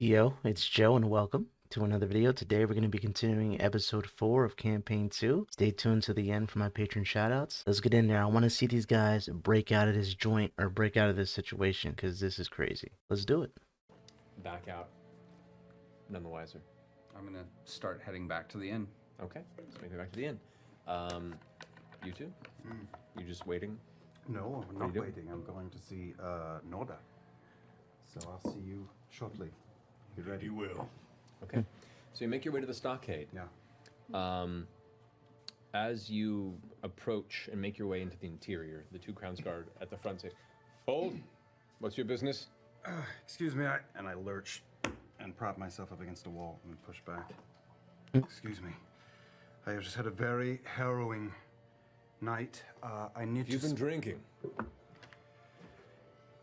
Yo, it's Joe and welcome to another video. Today we're going to be continuing episode 4 of campaign 2. Stay tuned to the end for my patron shoutouts. Let's get in there. I want to see these guys break out of this joint or break out of this situation because this is crazy. Let's do it. Back out. None the wiser. I'm gonna start heading back to the inn. Okay, let's make it back to the inn. You two? You just waiting? No, I'm you not doing? waiting. I'm going to see Norda. So I'll see you shortly. You ready? You will. Okay. So you make your way to the stockade. Yeah. As you approach and make your way into the interior, the two Crowns Guard at the front say, "Hold! What's your business?" Excuse me, and I lurch and prop myself up against the wall and push back. Excuse me. I have just had a very harrowing night. I need You've to... been drinking.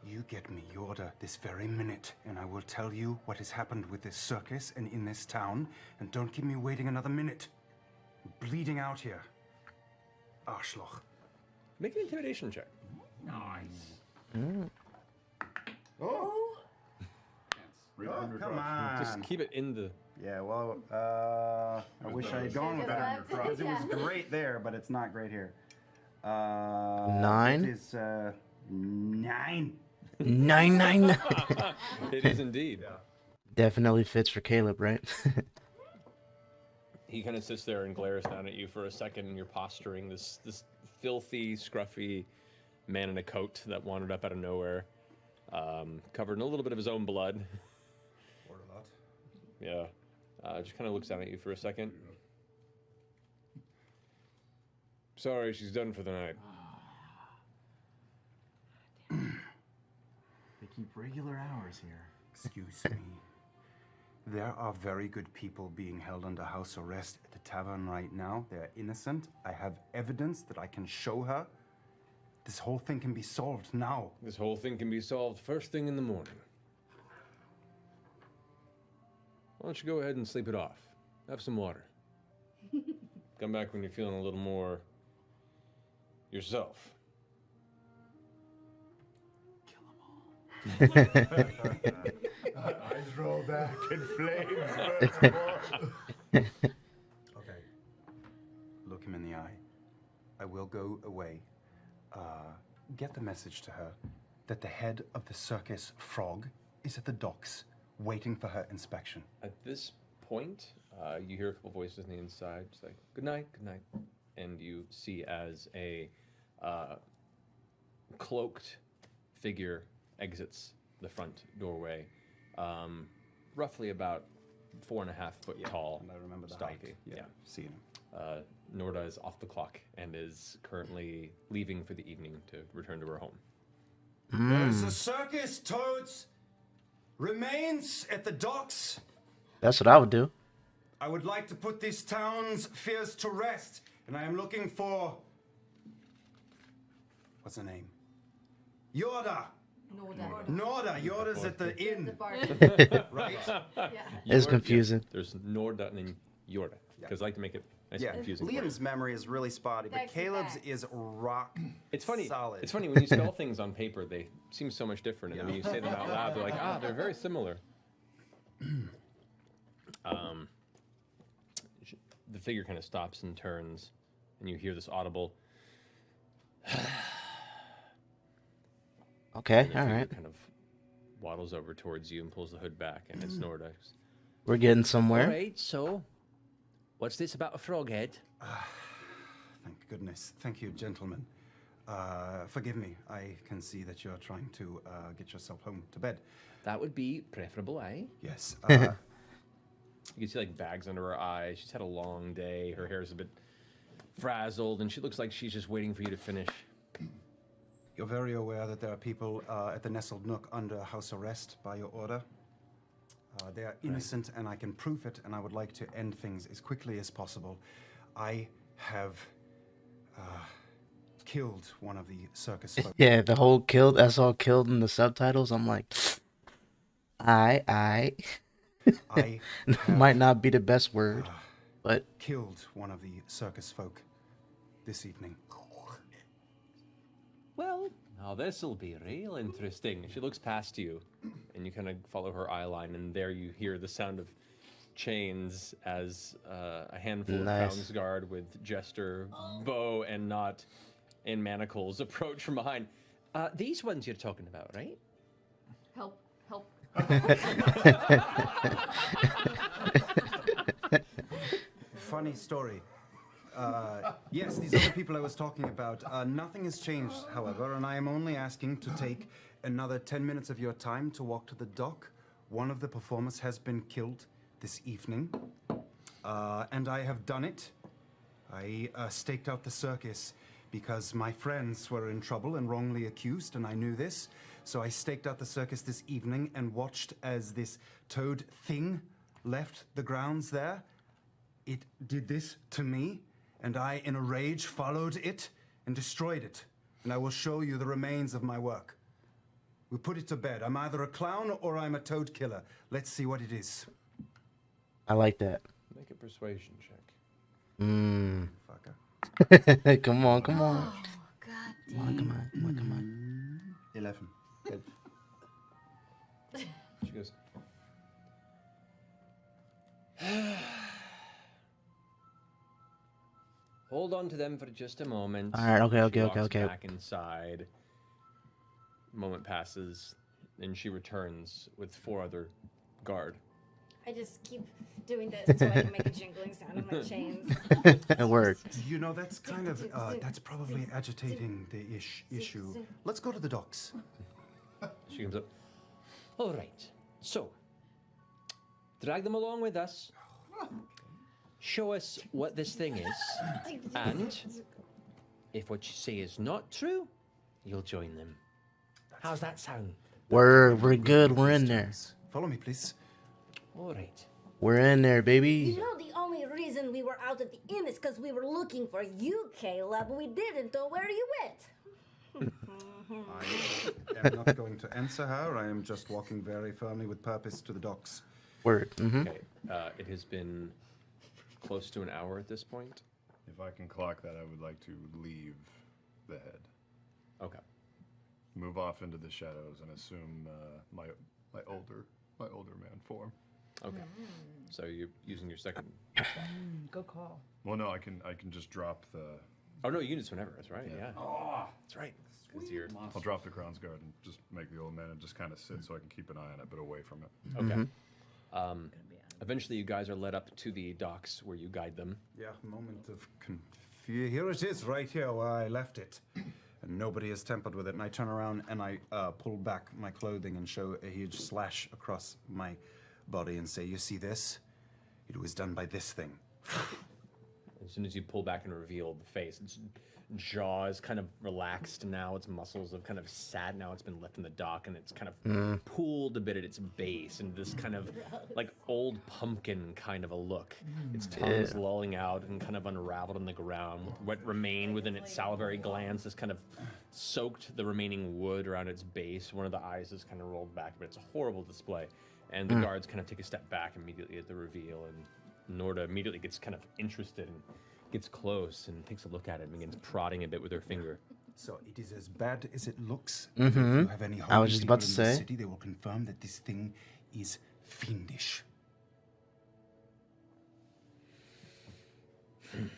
You get me Yorda this very minute, and I will tell you what has happened with this circus and in this town, and don't keep me waiting another minute. I'm bleeding out here. Arschloch. Make an intimidation check. Nice. Oh! Come on. Just keep it in the... Yeah, well, I wish I had gone with that because it was great there, but it's not great here. 9? It is 9. 999. It is indeed. Definitely fits for Caleb, right? He kind of sits there and glares down at you for a second, and you're posturing this filthy, scruffy man in a coat that wandered up out of nowhere, covered in a little bit of his own blood. Or a lot. Yeah. Just kind of looks down at you for a second. Sorry, she's done for the night. They keep regular hours here. Excuse me. There are very good people being held under house arrest at the tavern right now. They're innocent. I have evidence that I can show her. This whole thing can be solved now. This whole thing can be solved first thing in the morning. Why don't you go ahead and sleep it off? Have some water. Come back when you're feeling a little more yourself. Eyes roll back and flames burst forth. Okay. Look him in the eye. I will go away. Get the message to her that the head of the circus frog is at the docks waiting for her inspection. At this point, you hear a couple voices on the inside, just like, good night, and you see as a cloaked figure exits the front doorway, roughly about 4.5 foot tall, And I remember the stocky. height. Yeah, seen him. Norda is off the clock and is currently leaving for the evening to return to her home. There's a circus, Toads! Remains at the docks. That's what I would do. I would like to put this town's fears to rest, and I am looking for... What's her name? Yorda! Norda! Yorda's at the inn, right? It's Yorda- confusing. yeah, there's Norda and then Yorda, because I like to make it nice and confusing. for you. Liam's memory is really spotty, but Thanks for Caleb's that. is rock It's funny. solid. It's funny when you spell things on paper; they seem so much different, and then when you say them out loud, they're like, they're very similar. The figure kind of stops and turns, and you hear this audible. Okay, And the all figure right. kind of waddles over towards you and pulls the hood back, and it's Norda. We're getting All somewhere. right, so what's this about a frog head? Thank goodness. Thank you, gentlemen. Forgive me. I can see that you're trying to get yourself home to bed. That would be preferable, eh? Yes. You can see like bags under her eyes. She's had a long day. Her hair's a bit frazzled, and she looks like she's just waiting for you to finish. You're very aware that there are people at the Nestled Nook under house arrest by your order. They are innocent, and I can prove it, and I would like to end things as quickly as possible. I have killed one of the circus folk. Yeah, the whole killed, that's all killed in the subtitles. I'm like, I I might not be the best word, but killed one of the circus folk this evening. Well, Now this'll be real interesting. She looks past you, and you kind of follow her eye line, and there you hear the sound of chains as a handful of Nice. Crown's Guard with Jester, bow, and not in manacles approach from behind. These ones you're talking about, right? Help, help. Funny story. Yes, these are the people I was talking about. Nothing has changed, however, and I am only asking to take another 10 minutes of your time to walk to the dock. One of the performers has been killed this evening, and I have done it. I staked out the circus because my friends were in trouble and wrongly accused, and I knew this. So I staked out the circus this evening and watched as this toad thing left the grounds there. It did this to me, and I, in a rage, followed it and destroyed it. And I will show you the remains of my work. We put it to bed. I'm either a clown or I'm a toad killer. Let's see what it is. I like that. Make a persuasion check. Fucker. Come on, come on. Oh, God Come on, come on, come on, come on. 11. Good. She goes, hold on to them for just a moment. All right, okay, She okay, walks okay. Back inside. Moment passes, and she returns with 4 other guard. I just keep doing this so I can make a jingling sound of my chains. Word. You know, that's kind of, that's probably agitating the issue. Let's go to the docks. She comes up. All right, so drag them along with us. Show us what this thing is, and if what you say is not true, you'll join them. How's that sound? We're good. We're in there. Follow me, please. All right. We're in there, You baby. know, the only reason we were out at the inn is because we were looking for you, Caleb. We didn't know where you went. I am not going to answer her. I am just walking very firmly with purpose to the docks. Word. Okay. It has been close to an hour at this point. If I can clock that, I would like to leave the head. Okay. Move off into the shadows and assume my older man form. Okay. So you're using your second. Good call. Well, no, I can just drop the. Oh no, you can just whenever. That's right. Yeah. That's right. 'Cause you're I'll drop the Crown's Guard and just make the old man and just kind of sit so I can keep an eye on it, but away from it. okay. Eventually, you guys are led up to the docks where you guide them. Yeah, moment of confusion. Here it is, right here where I left it. And nobody has tampered with it. And I turn around and I pull back my clothing and show a huge slash across my body and say, you see this? It was done by this thing. As soon as you pull back and reveal the face, its jaw is kind of relaxed now. Its muscles have kind of sat. Now it's been left in the dock, and it's kind of pulled a bit at its base, and this kind of like old pumpkin kind of a look. Its tongue's lolling out and kind of unraveled on the ground. What remained within its salivary glands has kind of soaked the remaining wood around its base. One of the eyes is kind of rolled back, but it's a horrible display. And the guards kind of take a step back immediately at the reveal, and Norda immediately gets kind of interested and gets close and takes a look at it and begins prodding a bit with her finger. So it is as bad as it looks. If you have any I was just about to people in the say. city, they will confirm that this thing is fiendish. You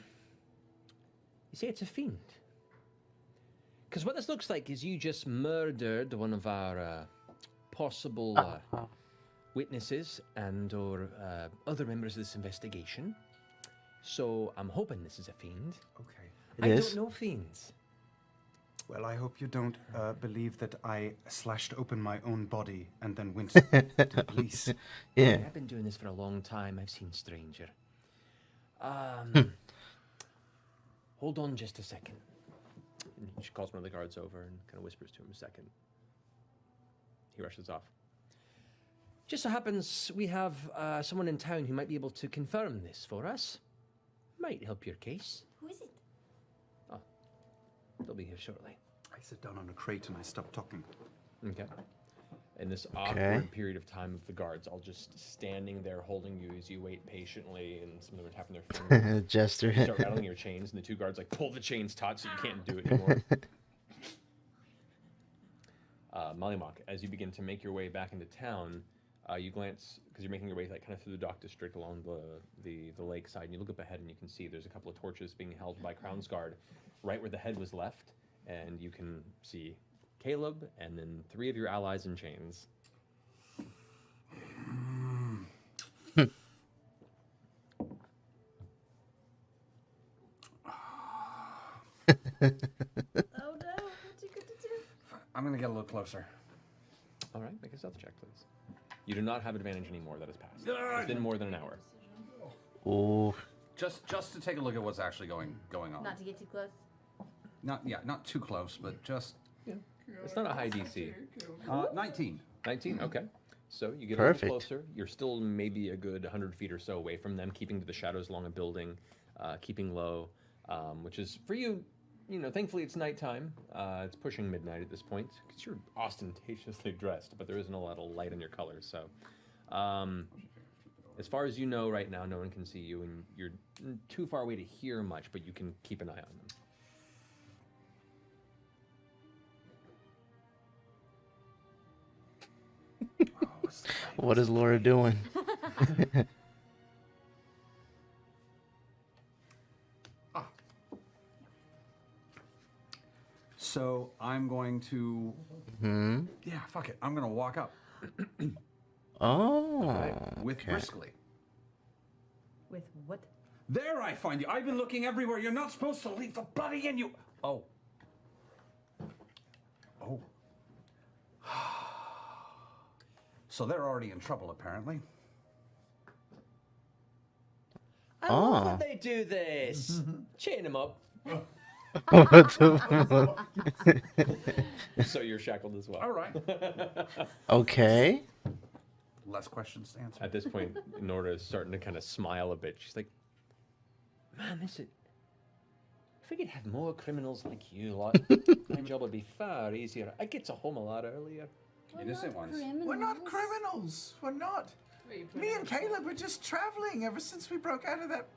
say it's a fiend? Because what this looks like is you just murdered one of our possible witnesses and or other members of this investigation. So I'm hoping this is a fiend. Okay. It I is? don't know fiends. Well, I hope you don't believe that I slashed open my own body and then went to the police. Yeah. I've been doing this for a long time. I've seen stranger. Hold on just a second. And she calls one of the guards over and kind of whispers to him a second. He rushes off. Just so happens we have someone in town who might be able to confirm this for us. Might help your case. Who is it? They'll be here shortly. I sit down on a crate and I stop talking. Okay. In this awkward period of time of the guards, all just standing there holding you as you wait patiently, and some of them are tapping their fingers. Jester. You start rattling your chains, and the two guards like pull the chains taut so you can't do it anymore. Mollymock, as you begin to make your way back into town, you glance, because you're making your way like kind of through the dock district along the lake side, and you look up ahead and you can see there's a couple of torches being held by Crown's Guard right where the head was left, and you can see Caleb and then 3 of your allies in chains. Oh no, what's he gonna do? I'm gonna get a little closer. All right, make a stealth check, please. You do not have advantage anymore. That has passed. It's been more than an hour. Ooh. Just to take a look at what's actually going on. Not to get too close. Not too close, but just It's not a high DC. 19. 19? Okay. So you get Perfect. a little closer. You're still maybe a good 100 feet or so away from them, keeping to the shadows along a building, keeping low, which is, for you, thankfully it's nighttime. It's pushing midnight at this point, because you're ostentatiously dressed, but there isn't a lot of light on your colors. So as far as you know right now, no one can see you, and you're too far away to hear much, but you can keep an eye on them. What is Laura doing? So I'm going to. Yeah, fuck it. I'm gonna walk up Oh. with okay. briskly. With what? There, I find you. I've been looking everywhere. You're not supposed to leave the bloody in you. Oh. Oh. So they're already in trouble, apparently. I love that they do this. Chain them up. What the fuck? So you're shackled as well. All right. Okay. Less questions to answer. At this point, Nora is starting to kind of smile a bit. She's like, man, if we could have more criminals like you lot, my job would be far easier. I'd get to home a lot earlier. Innocent ones. We're not criminals. We're not. Me and Caleb were just traveling ever since we broke out of that.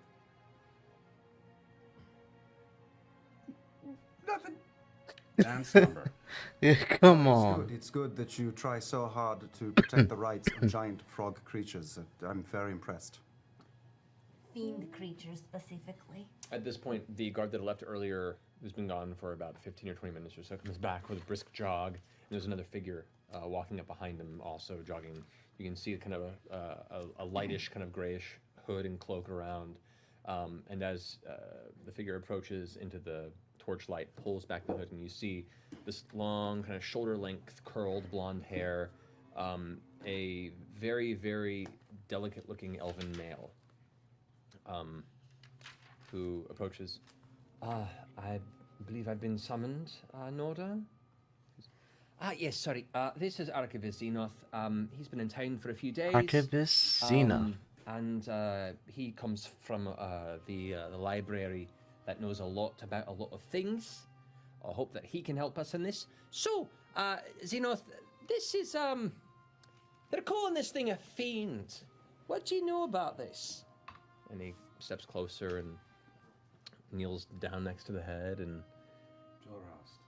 Nothing. Dance number. Yeah, come on. It's good that you try so hard to protect the rights of giant frog creatures. I'm very impressed. Fiend creatures specifically. At this point, the guard that left earlier, who's been gone for about 15 or 20 minutes or so, comes back with a brisk jog, and there's another figure walking up behind him, also jogging. You can see kind of a lightish, kind of grayish hood and cloak around, and as the figure approaches into the torchlight, pulls back the hood, and you see this long, kind of shoulder-length, curled blonde hair, a very, very delicate-looking elven male, who approaches. I believe I've been summoned, Norda? Yes, sorry. This is Archivist Xenoth. He's been in town for a few days. Archivist Xena. And he comes from the library that knows a lot about a lot of things. I hope that he can help us in this. So, Xenoth, this is, they're calling this thing a fiend. What do you know about this? And he steps closer and kneels down next to the head and... Jorast.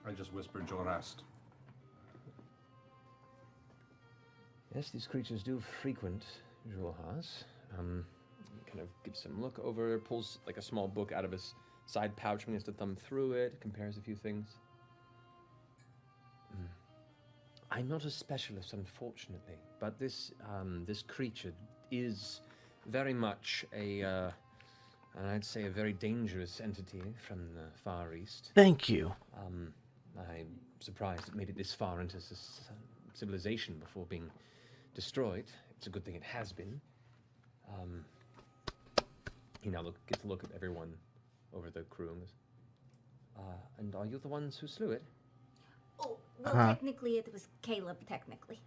I just whispered Jorast. Yes, these creatures do frequent Jorhas. Kind of gives some look over, pulls like a small book out of his side pouch, begins to thumb through it, compares a few things. I'm not a specialist, unfortunately, but this this creature is very much and I'd say a very dangerous entity from the Far East. Thank you. I'm surprised it made it this far into civilization before being destroyed. It's a good thing it has been. He now gets to look at everyone over the crew and goes, and are you the ones who slew it? Oh, well, technically it was Caleb, technically.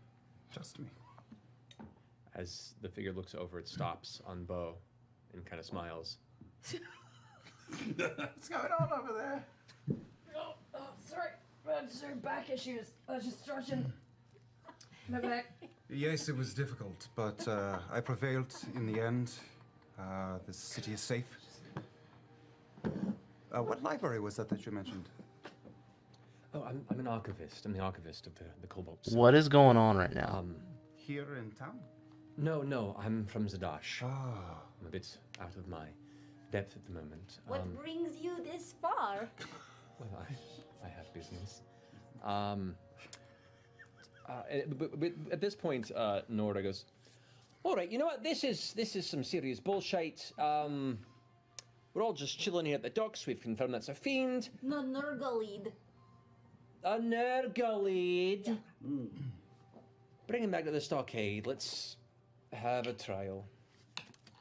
Just me. As the figure looks over, it stops on Bo and kind of smiles. What's going on over there? Oh, sorry. Sorry, back issues. I was just stretching my back. Yes, it was difficult, but I prevailed in the end. The city is safe. What library was that you mentioned? Oh, I'm an archivist. I'm the archivist of the Cobalt. What is going on right now? Here in town? No, I'm from Zadash. Ah. I'm a bit out of my depth at the moment. What brings you this far? Well, I have business. But at this point, Norda goes, "All right, you know what? This is some serious bullshit. We're all just chilling here at the docks. We've confirmed that's a fiend. No, Nurgalid. A Nurgalid. Bring him back to the stockade. Let's have a trial."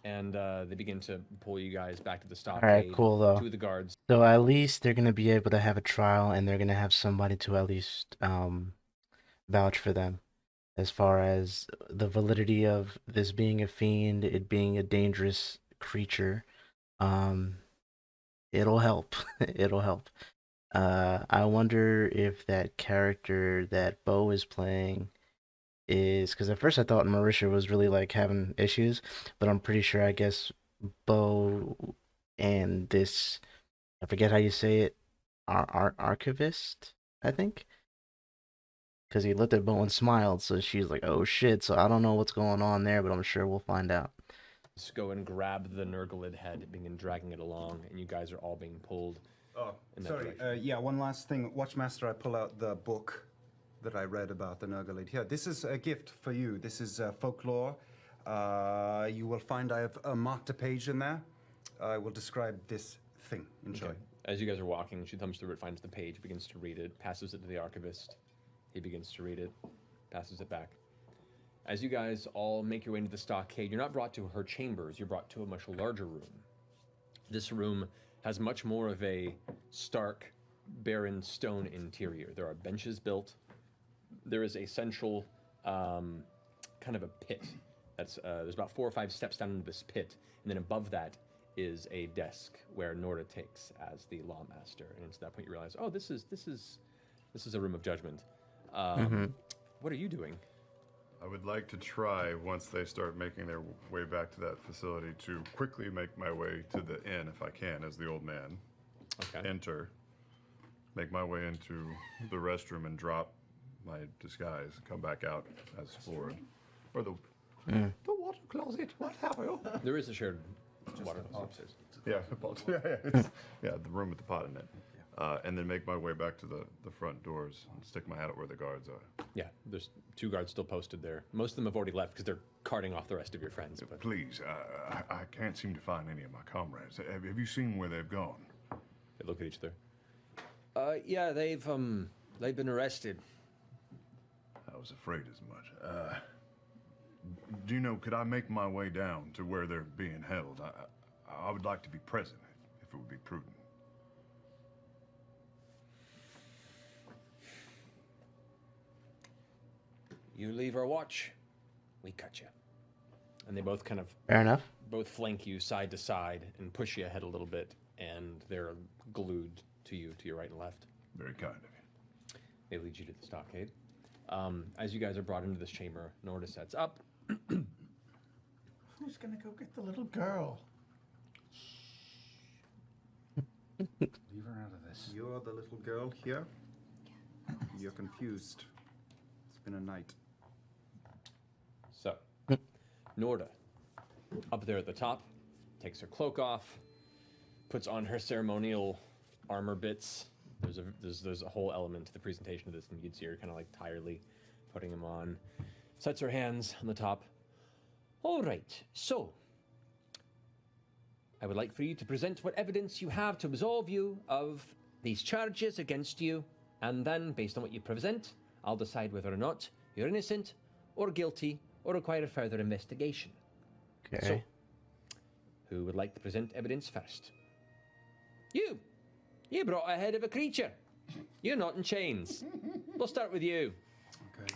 And they begin to pull you guys back to the stockade. All right, cool though. Two of the guards. So at least they're gonna be able to have a trial, and they're gonna have somebody to at least vouch for them, as far as the validity of this being a fiend, it being a dangerous creature. It'll help. It'll help. I wonder if that character that Bo is playing is, because at first I thought Marisha was really like having issues, but I'm pretty sure, I guess, Bo and this, I forget how you say it, archivist, I think, because he looked at Bo and smiled, so she's like, oh shit. So I don't know what's going on there, but I'm sure we'll find out. Just go and grab the Nurgalid head, begin dragging it along, and you guys are all being pulled. Oh, in that sorry. direction. Yeah, one last thing. Watchmaster, I pull out the book that I read about the Nurgalid. Here, this is a gift for you. This is folklore. You will find I have marked a page in there. I will describe this thing. Enjoy. Okay. As you guys are walking, she thumbs through it, finds the page, begins to read it, passes it to the archivist. He begins to read it, passes it back. As you guys all make your way into the stockade, you're not brought to her chambers, you're brought to a much larger room. This room has much more of a stark, barren stone interior. There are benches built. There is a central kind of a pit. That's there's about 4 or 5 steps down into this pit, and then above that is a desk where Norda takes as the lawmaster. And it's at that point you realize, oh, this is a room of judgment. What are you doing? I would like to try, once they start making their way back to that facility, to quickly make my way to the inn, if I can, as the old man. Okay. Enter, make my way into the restroom and drop my disguise, come back out as Ford. Or the water closet, what have you? There is a shared water closet upstairs. Yeah, the room with the pot in it. And then make my way back to the front doors and stick my head out where the guards are. Yeah, there's 2 guards still posted there. Most of them have already left because they're carting off the rest of your friends. But Please, I can't seem to find any of my comrades. Have you seen where they've gone? they look at each other. Yeah, they've been arrested. I was afraid as much. Do you know, could I make my way down to where they're being held? I would like to be present, if it would be prudent. You leave our watch, we cut you. And they both kind of Fair enough. both flank you side to side and push you ahead a little bit, and they're glued to you to your right and left. Very kind of you. They lead you to the stockade. As you guys are brought into this chamber, Norda sets up. Who's gonna go get the little girl? Leave her out of this. You're the little girl here? You're confused. It's been a night. So, Norda, up there at the top, takes her cloak off, puts on her ceremonial armor bits. There's a whole element to the presentation of this, and you can see her kind of like tiredly putting them on. Sets her hands on the top. All right, so I would like for you to present what evidence you have to absolve you of these charges against you, and then, based on what you present, I'll decide whether or not you're innocent or guilty or require further investigation. Okay. So, who would like to present evidence first? You! You brought a head of a creature. You're not in chains. We'll start with you. Okay.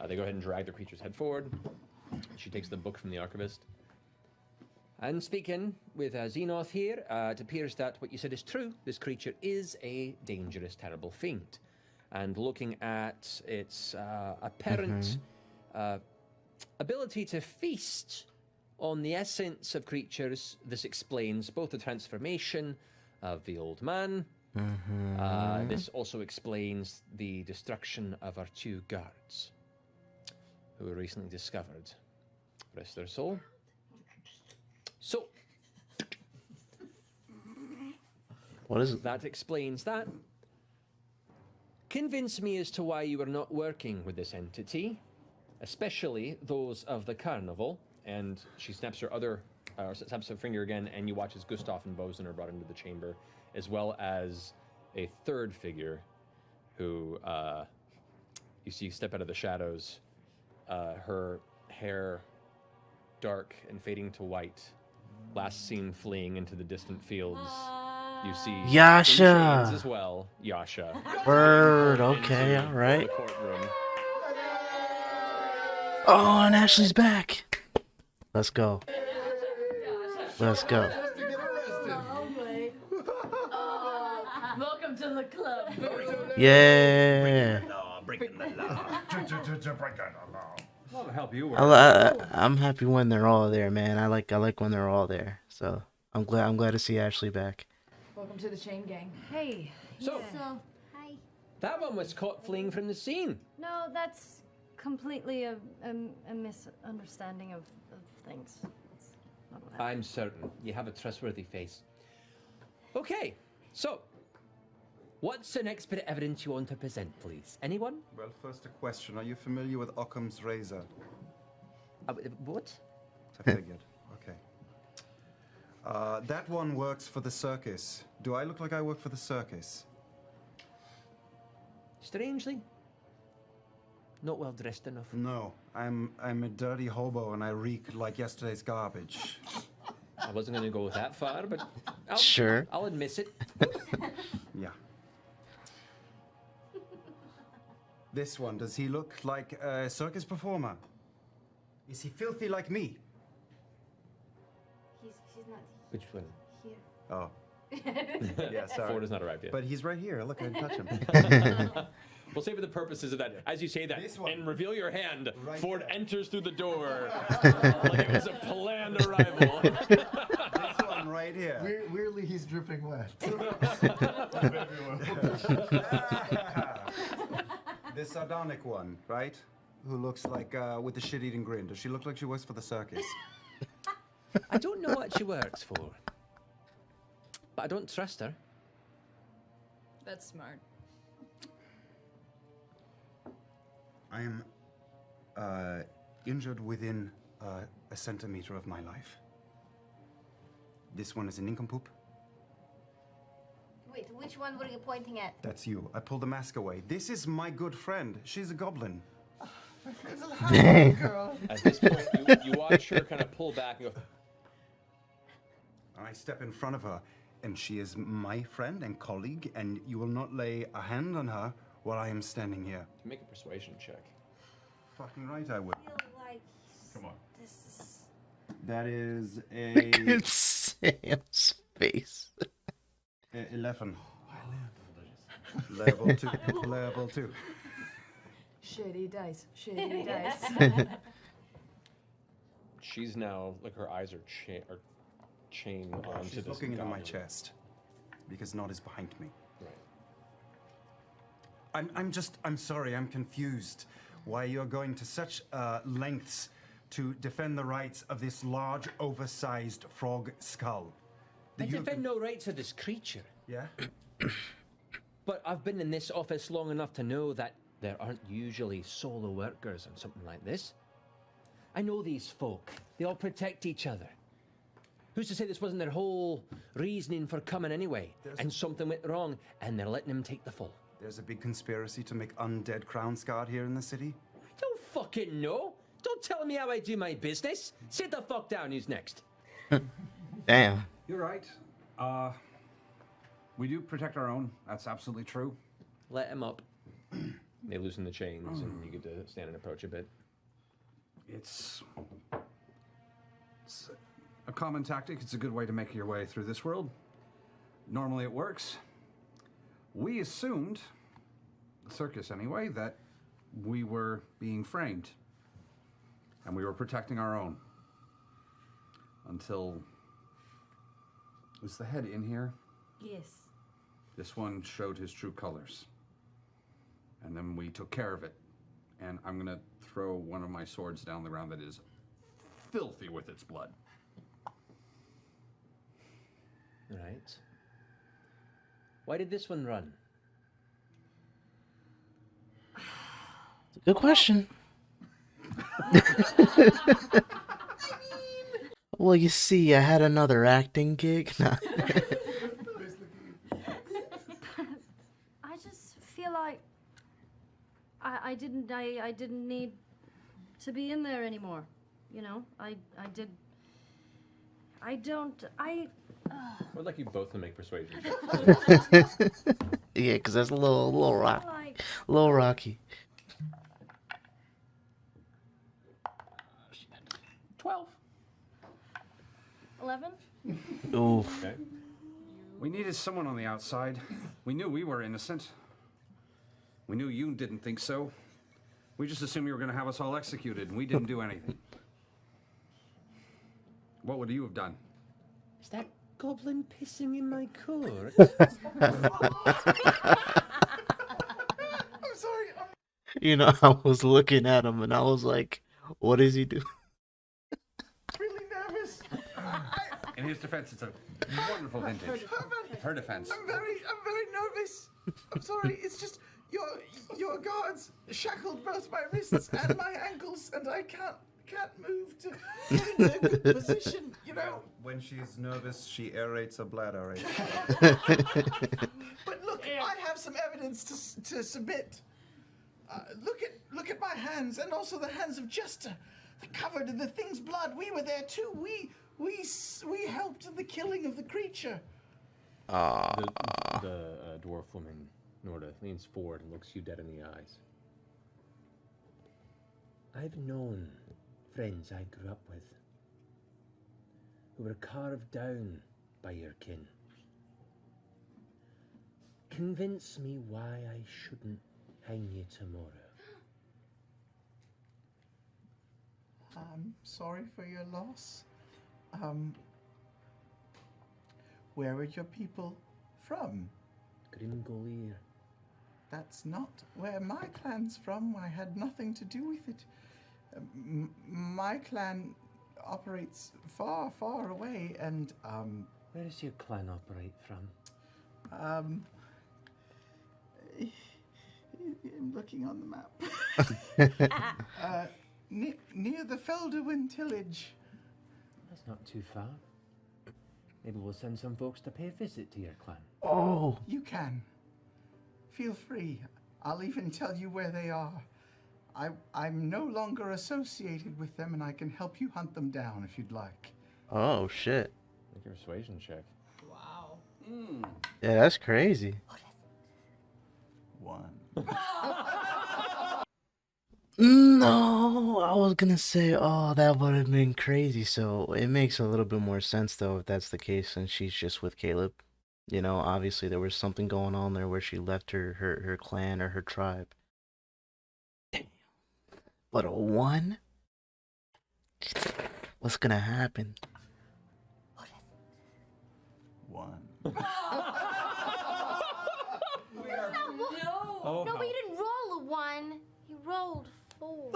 They go ahead and drag the creature's head forward. She takes the book from the archivist. And speaking with Xenoth here, it appears that what you said is true. This creature is a dangerous, terrible fiend. And looking at its apparent ability to feast on the essence of creatures, this explains both the transformation of the old man This also explains the destruction of our 2 guards, who were recently discovered. Rest their soul. So, What is it? that explains that. Convince me as to why you are not working with this entity, especially those of the carnival. And she snaps her snaps her finger again, and you watch as Gustav and Bozen are brought into the chamber, as well as a third figure who you see step out of the shadows. Her hair dark and fading to white, last seen fleeing into the distant fields. You see Yasha! in chains as well, Yasha. Word. Okay. into All right. The courtroom. Oh, and Ashley's back. Let's go. Let's go. Welcome to the club. Yeah. Breaking the law. Well, to help you. I'm happy when they're all there, man. I like when they're all there. So I'm glad to see Ashley back. Welcome to the chain gang. Hey. So, So, hi. that one was caught fleeing from the scene. No, that's completely a misunderstanding of things. That's not what happened. I'm certain you have a trustworthy face. Okay, so what's the next bit of evidence you want to present, please? Anyone? Well, first a question. Are you familiar with Occam's razor? What? I figured. Okay. That one works for the circus. Do I look like I work for the circus? Strangely, not well dressed enough. No, I'm a dirty hobo and I reek like yesterday's garbage. I wasn't going to go that far, but Sure. I'll admit it. Yeah. This one, does he look like a circus performer? Is he filthy like me? He's not Which one? here. Oh. Yeah, sorry. Ford has not arrived yet. But he's right here. Look, I can touch him. We'll say for the purposes of that, as you say that, This one. and reveal your hand, Right Ford there. enters through the door like it was a planned arrival. This one right here. Weirdly, he's dripping wet. This sardonic one, right? Who looks like with the shit-eating grin. Does she look like she works for the circus? I don't know what she works for, but I don't trust her. That's smart. I am injured within a centimeter of my life. This one is a nincompoop. Wait, which one were you pointing at? That's you. I pulled the mask away. This is my good friend. She's a goblin. Girl. At this point, you watch her kind of pull back and go, I step in front of her, and she is my friend and colleague, and you will not lay a hand on her while I am standing here. make a persuasion check. Fucking right, I would. I feel like Come on. this is... That is It's Sam's face. 11. Level 2. Level 2. Shitty dice. Shitty dice. She's now, like, her eyes are chained onto She's this looking into my goblin. chest because Nod is behind me. Right. I'm sorry, I'm confused why you're going to such lengths to defend the rights of this large, oversized frog skull. I defend no rights of this creature, Yeah? but I've been in this office long enough to know that there aren't usually solo workers on something like this. I know these folk. They all protect each other. Who's to say this wasn't their whole reasoning for coming anyway? And something went wrong, and they're letting him take the fall. There's a big conspiracy to make undead Crown Guard here in the city. I don't fucking know. Don't tell me how I do my business. Sit the fuck down. Who's next? Damn. You're right. We do protect our own. That's absolutely true. Let him up. They loosen the chains, and you get to stand and approach a bit. It's a common tactic. It's a good way to make your way through this world. Normally it works. We assumed, the circus anyway, that we were being framed. And we were protecting our own. Until... Is the head in here? Yes. This one showed his true colors. And then we took care of it. And I'm gonna throw one of my swords down the ground that is filthy with its blood. Right. Why did this one run? Good question. Well, you see, I had another acting gig. Nah. I just feel like I didn't need to be in there anymore. You know, I I'd like you both to make persuasion. Yeah, because that's a little rock, like a little rocky. 12. 11. Oof. Okay. We needed someone on the outside. We knew we were innocent. We knew you didn't think so. We just assumed you were going to have us all executed, and we didn't do anything. What would you have done? Is that goblin pissing in my court? I'm sorry. I'm You know, I was looking at him and I was like, what is he doing? really nervous. In his defense, it's a wonderful vintage. Her defense. I'm very nervous. I'm sorry. It's just your guards shackled both my wrists and my ankles, and I can't move to get into a good position. You know. When she's nervous, she aerates her bladder. Right? But look, I have some evidence to submit. Look at my hands, and also the hands of Jester. They're covered in the thing's blood. We were there too. We helped in the killing of the creature. The dwarf woman, Norda, leans forward and looks you dead in the eyes. I've known friends I grew up with who were carved down by your kin. Convince me why I shouldn't hang you tomorrow. I'm sorry for your loss. Where are your people from? Grimgolir. That's not where my clan's from. I had nothing to do with it. My clan operates far, far away, and Where does your clan operate from? I'm looking on the map. Near the Felderwin tillage. That's not too far. Maybe we'll send some folks to pay a visit to your clan. Oh. You can. Feel free. I'll even tell you where they are. I'm no longer associated with them, and I can help you hunt them down if you'd like. Oh, shit. Make a persuasion check. Wow. Yeah, that's crazy. 1. No, I was gonna say, oh, that would have been crazy. So it makes a little bit more sense, though, if that's the case, since she's just with Caleb. You know, obviously there was something going on there where she left her clan or her tribe. Damn. But a 1? What's gonna happen? 1. Oh, No, but you didn't roll a 1. You rolled 4.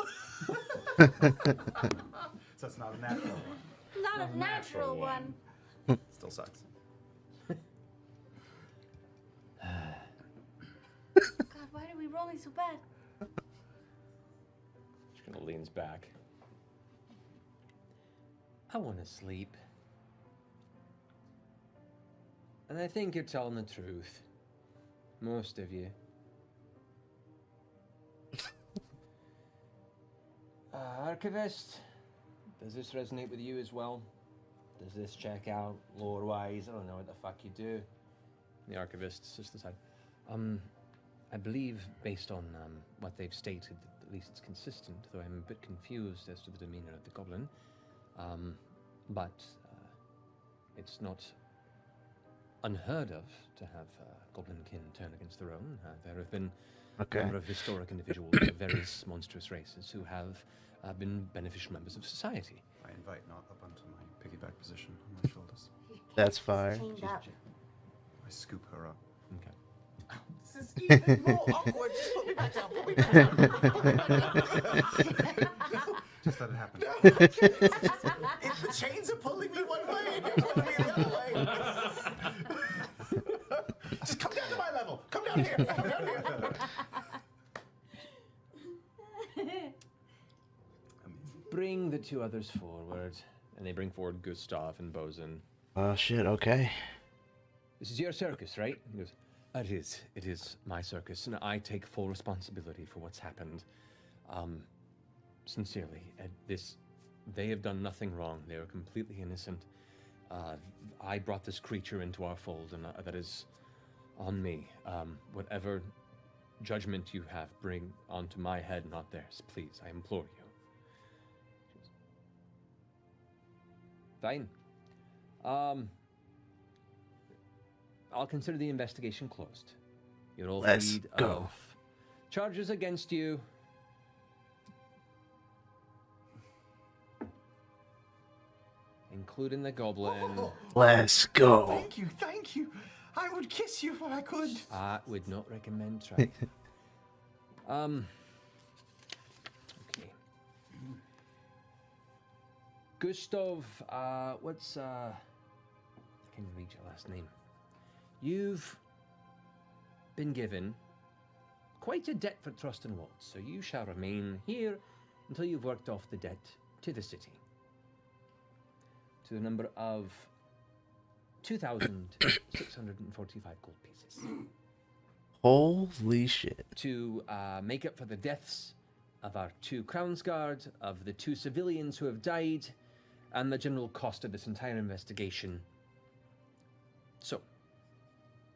So it's not a natural one. Not a natural one. Still sucks. God, why are we rolling so bad? She kind of leans back. I want to sleep. And I think you're telling the truth. Most of you. Archivist, does this resonate with you as well? Does this check out lore-wise? I don't know what the fuck you do. The archivist just aside. I believe, based on what they've stated, that at least it's consistent, though I'm a bit confused as to the demeanor of the goblin. But it's not unheard of to have goblin kin turn against their own. There have been a number of historic individuals of various monstrous races who have been beneficial members of society. I invite Not up onto my piggyback position on my shoulders. That's fire. Chained up. I scoop her up. Okay. This is even more awkward. Just put me back down. Put me back down. Just let it happen. No, if the chains are pulling me one way and you're pulling me the other way. Just come down to my level. Come down here. Come down here. Bring the two others forward. And they bring forward Gustav and Bosun. Oh shit, okay. This is your circus, right? He goes, it is. It is my circus, and I take full responsibility for what's happened. Sincerely, they have done nothing wrong. They are completely innocent. I brought this creature into our fold, and that is on me. Whatever judgment you have, bring onto my head, not theirs. Please, I implore you. Fine. I'll consider the investigation closed. You're all Let's freed go. of charges against you. Including the goblin. Let's go. Thank you, thank you. I would kiss you if I could. I would not recommend trying. Okay. Gustav, I can't read your last name. You've been given quite a debt for Trust and Waltz, so you shall remain here until you've worked off the debt to the city. To the number of 2,645 gold pieces. Holy shit. To make up for the deaths of our 2 Crownsguard, of the 2 civilians who have died, and the general cost of this entire investigation. So,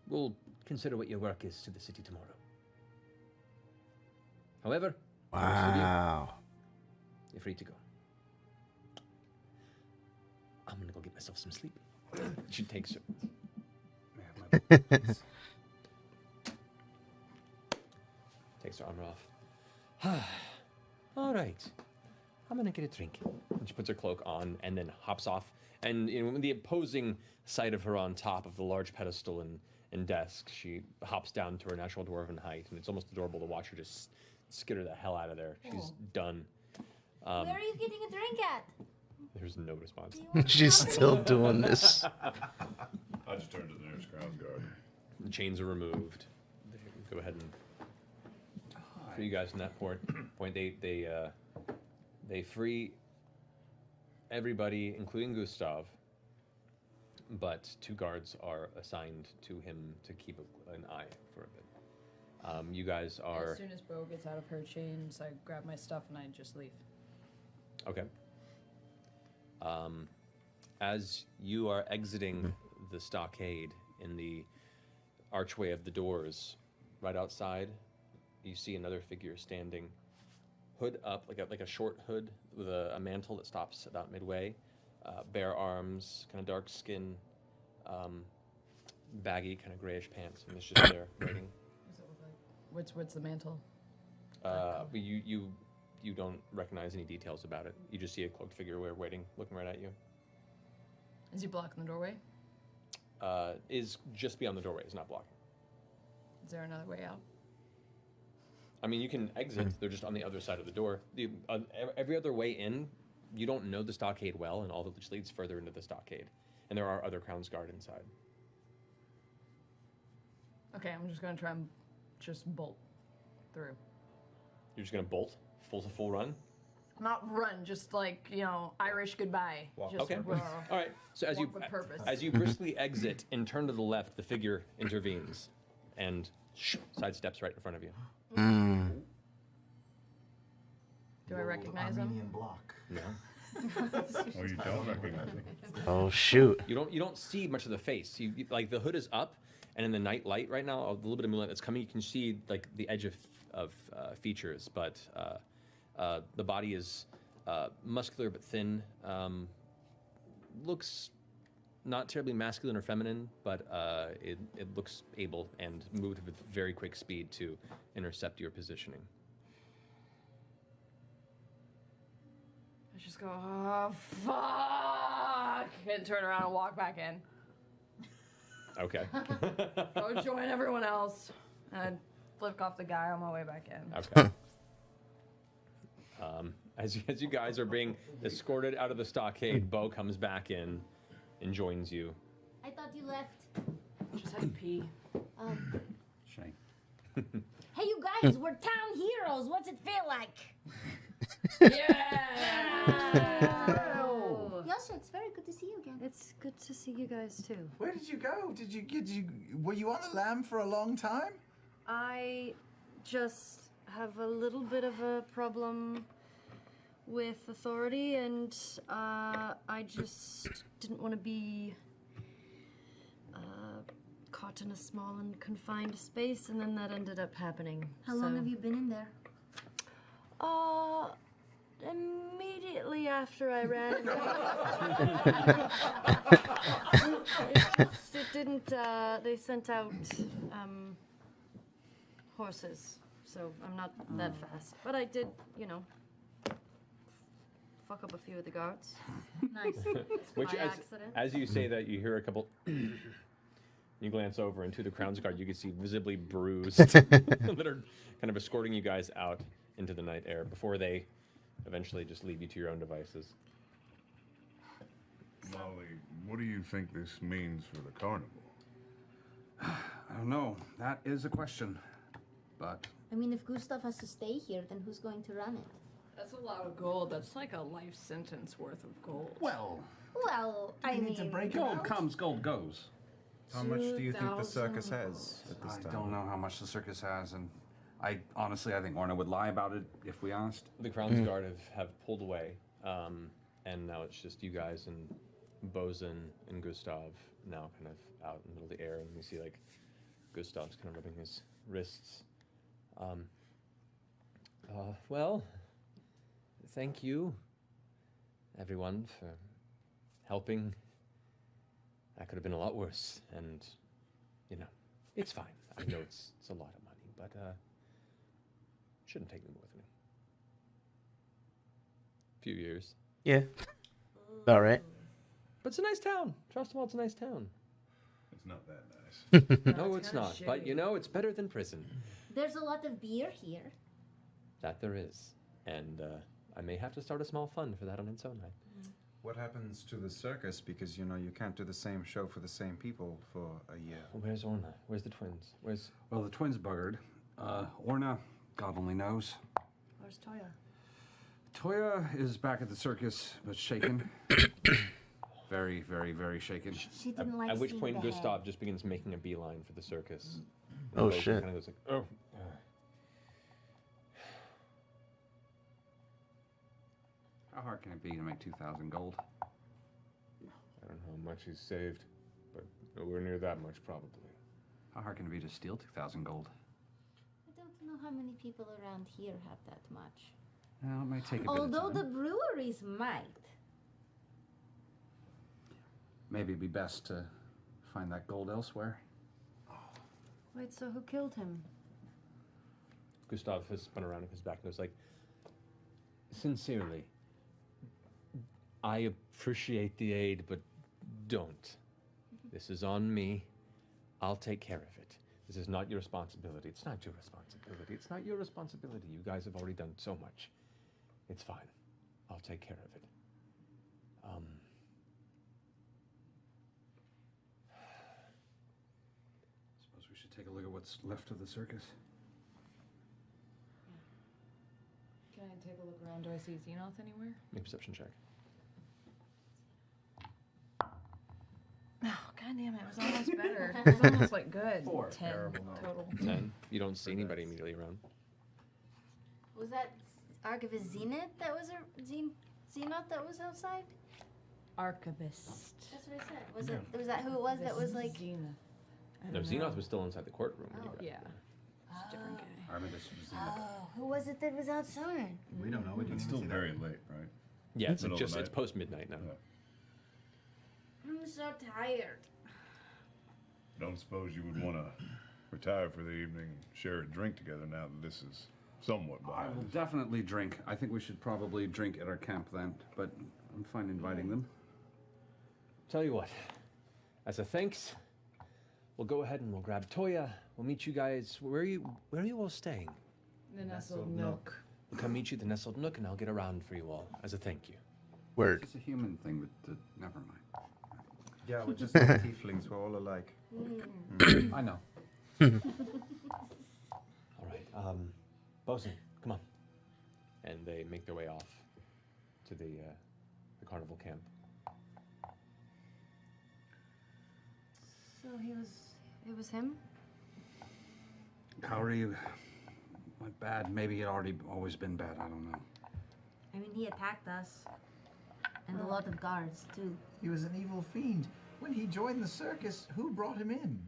we'll consider what your work is to the city tomorrow. However, the rest of Wow. you're free to go. I'm gonna go get myself some sleep. She takes her. Takes her armor off. All right. I'm gonna get a drink. And she puts her cloak on and then hops off. And the opposing side of her on top of the large pedestal and desk, she hops down to her natural dwarven height, and it's almost adorable to watch her just skitter the hell out of there. She's done. Where are you getting a drink at? There's no response. She's still doing this. I just turned to the nearest ground guard. The chains are removed. Go ahead and free you guys from that point. They free everybody, including Gustav, but 2 guards are assigned to him to keep an eye for a bit. You guys are As soon as Bo gets out of her chains, I grab my stuff and I just leave. okay. As you are exiting the stockade in the archway of the doors, right outside, you see another figure standing, hood up, like a short hood with a mantle that stops about midway, bare arms, kind of dark skin, baggy, kind of grayish pants, and it's just there waiting. What does it look like? What's the mantle? But you don't recognize any details about it. You just see a cloaked figure waiting, looking right at you. Is he blocking the doorway? Is just beyond the doorway. Is not blocking. Is there another way out? I mean, you can exit. They're just on the other side of the door. Every other way in, you don't know the stockade well, and all that just leads further into the stockade. And there are other Crownsguard inside. Okay, I'm just gonna try and just bolt through. You're just gonna bolt full run. Not run, just like, Irish goodbye. Just, Okay. All right. So as walk with purpose. you briskly exit and turn to the left, the figure intervenes and sidesteps right in front of you. Do I recognize him? Armenian block. No. Oh, you don't recognize me? Oh shoot. You don't see much of the face. You like the hood is up, and in the night light right now, a little bit of moonlight that's coming, you can see like the edge of features, but the body is muscular but thin. Looks not terribly masculine or feminine, but it looks able and moved with very quick speed to intercept your positioning. I just go, oh, fuck, and turn around and walk back in. Okay. Go join everyone else. And I'd flick off the guy on my way back in. Okay. As you guys are being escorted out of the stockade, Bo comes back in and joins you. I thought you left. Just had to pee. Shame. Hey, you guys, we're town heroes. What's it feel like? Yasha, it's very good to see you again. It's good to see you guys too. Where did you go? Did you were you on the lam for a long time? I just have a little bit of a problem with authority, and I just didn't want to be caught in a small and confined space, and then that ended up happening. How long have you been in there? Immediately after I ran. It didn't. They sent out horses, so I'm not that fast. But I did, fuck up a few of the guards. Nice. Which, by accident. as you say that, you hear a couple. You glance over, and to the Crown's Guard, you can see visibly bruised that are kind of escorting you guys out into the night air before they eventually just leave you to your own devices. Molly, what do you think this means for the carnival? I don't know. That is a question. But I mean, if Gustav has to stay here, then who's going to run it? That's a lot of gold. That's like a life sentence worth of gold. well, I You need to mean, break it gold out. comes, gold goes. How much do you think the 2,000 circus has at this I time? don't know how much the circus has, and I think Orna would lie about it if we asked. The Crown's Guard have pulled away, and now it's just you guys and Bosun and Gustav now kind of out in the middle of the air, and you see like Gustav's kind of rubbing his wrists. Well, thank you, everyone, for helping. That could have been a lot worse, and it's fine. I know it's a lot of money, but shouldn't take me more than a few years. Yeah. All right. But it's a nice town. Trustwell, it's a nice town. It's not that nice. No, it's kinda not. But shitty. it's better than prison. there's a lot of beer here. That there is. And I may have to start a small fund for that on its own night. What happens to the circus? Because you can't do the same show for the same people for a year. Where's Orna? Where's the twins? Where's... Well, the twins buggered. Orna, God only knows. Where's Toya? Toya is back at the circus, but shaken. Very, very, very shaken. She didn't like At which seeing point the Gustav head. just begins making a beeline for the circus. Oh, Bosun shit. Kind of goes like, oh. How hard can it be to make 2,000 gold? I don't know how much he's saved, but nowhere near that much, probably. How hard can it be to steal 2,000 gold? I don't know how many people around here have that much. Well, it might take a bit Although of the time. breweries might. Maybe it'd be best to find that gold elsewhere. Wait, so who killed him? Gustav has spun around on his back and goes like, sincerely, I appreciate the aid, but don't. This is on me. I'll take care of it. This is not your responsibility. It's not your responsibility. It's not your responsibility. You guys have already done so much. It's fine. I'll take care of it. Suppose we should take a look at what's left of the circus. Can I take a look around? Do I see Xenoth anywhere? Make a perception check. Oh, goddamn it. It was almost better. It was almost like good. 4. 10 Terrible. total. 10. You don't see anybody immediately around. Was that Archivist Zenith that was Xenoth that was outside? Archivist. That's what I said. Was that who it was that was like? Zenith. I No, don't Xenoth know. was still inside the courtroom. When you Oh, got Yeah. there. It's a different guy. Armistice was in it. Oh, who was it that was outside? We don't know. We didn't It's even still see very that. late, right? Yeah, it's Middle of just the it's night. post midnight now. Yeah. I'm so tired. Don't suppose you would want to retire for the evening and share a drink together now that this is somewhat I behind will us? definitely drink. I think we should probably drink at our camp then, but I'm fine inviting them. Tell you what, as a thanks, we'll go ahead and we'll grab Toya. We'll meet you guys. Where are you all staying? The nestled nook. We'll come meet you at the Nestled Nook, and I'll get around for you all as a thank you. Word. It's a human thing, but never mind. Yeah, we're just like tieflings. We're all alike. I know. All right, Bosun, come on. And they make their way off to the carnival camp. So it was him? How are you? Went bad. Maybe it already always been bad. I don't know. I mean, he attacked us. And a lot of guards, too. He was an evil fiend. When he joined the circus, who brought him in?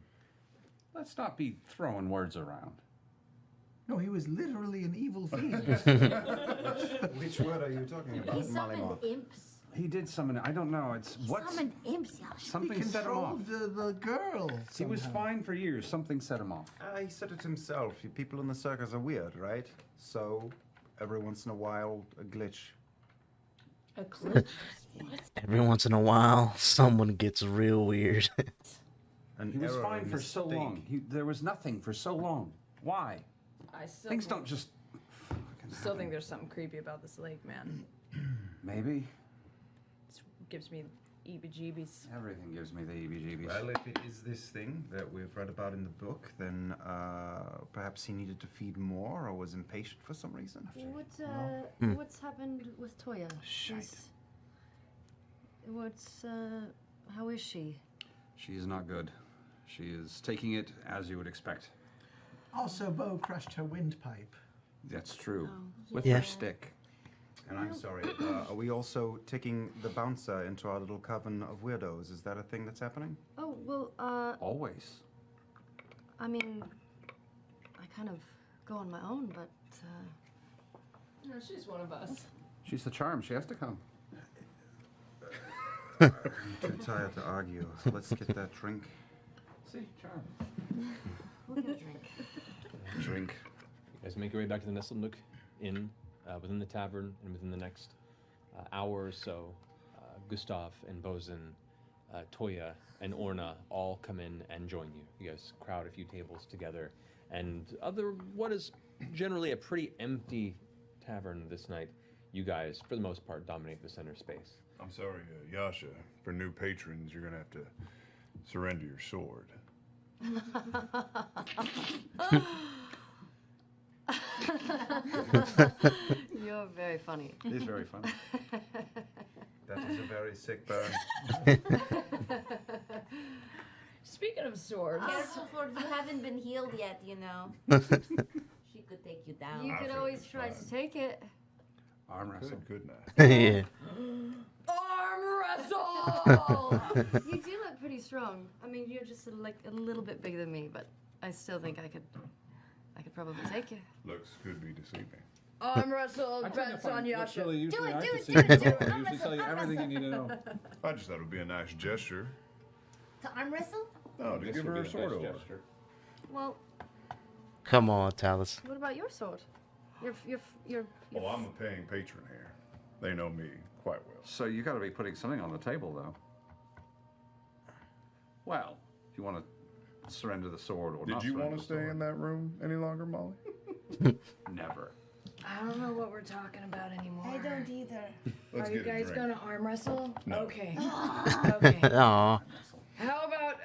Let's not be throwing words around. No, he was literally an evil fiend. Which word are you talking about, He summoned Malimar? imps. He did summon. I don't know. It's He what's summoned imps, Yash. He something set him off. controlled the girl. He was somehow. fine for years. Something set him off. He said it himself. People in the circus are weird, right? So, every once in a while, a glitch. A glitch. Every once in a while, someone gets real weird. An He was error, fine a for so mistake. long. There was nothing for so long. Why? I still Things think, don't just. still think there's something creepy about this lake, man. Maybe. It gives me EBGBs. Everything gives me the heebie-jeebies. Well, if it is this thing that we've read about in the book, then perhaps he needed to feed more or was impatient for some reason. What's happened with Toya? How is she? She is not good. She is taking it as you would expect. Also, Bo crushed her windpipe. That's true. With Yeah. her stick. And I'm sorry, are we also taking the bouncer into our little coven of weirdos? Is that a thing that's happening? Oh, well, Always. I mean, I kind of go on my own, but, No, she's one of us. She's the charm. She has to come. I'm too tired to argue. Let's get that drink. See, charm. we'll get a drink. Drink. You guys make your way back to the Nestled Nook Inn within the tavern, and within the next hour or so, Gustav and Bosun, Toya and Orna all come in and join you. You guys crowd a few tables together, and what is generally a pretty empty tavern this night, you guys, for the most part, dominate the center space. I'm sorry, Yasha. For new patrons, you're gonna have to surrender your sword. You're very funny. It is very fun. That is a very sick burn. Speaking of swords, Careful, for you haven't been healed yet, you know. She could take you down. You I could think always it's try fine. to take it. Arm wrestle. Couldn't I? Yeah. arm wrestle. You do look pretty strong. I mean, you're just like a little bit bigger than me, but I still think I could probably take you. Looks could be deceiving. Arm wrestle. I tell you, Bets on fun. Yasha. Usually Do it, I do can it, see do it, it. do it. I Arm usually tell you wrestle, everything you need to know. I just thought it would be a nice gesture. To arm wrestle? No, to This give would her be a the sword best award. gesture. Well, Come on, Talus. what about your sword? Your Oh, I'm a paying patron here. They know me quite well. So you got to be putting something on the table, though. Well, if you want to surrender the sword or Did not you surrender want the to stay sword. in that room any longer, Molly? Never. I don't know what we're talking about anymore. I don't either. Let's Are you get a guys drink. gonna arm wrestle? No. Okay. Okay. Aw. How about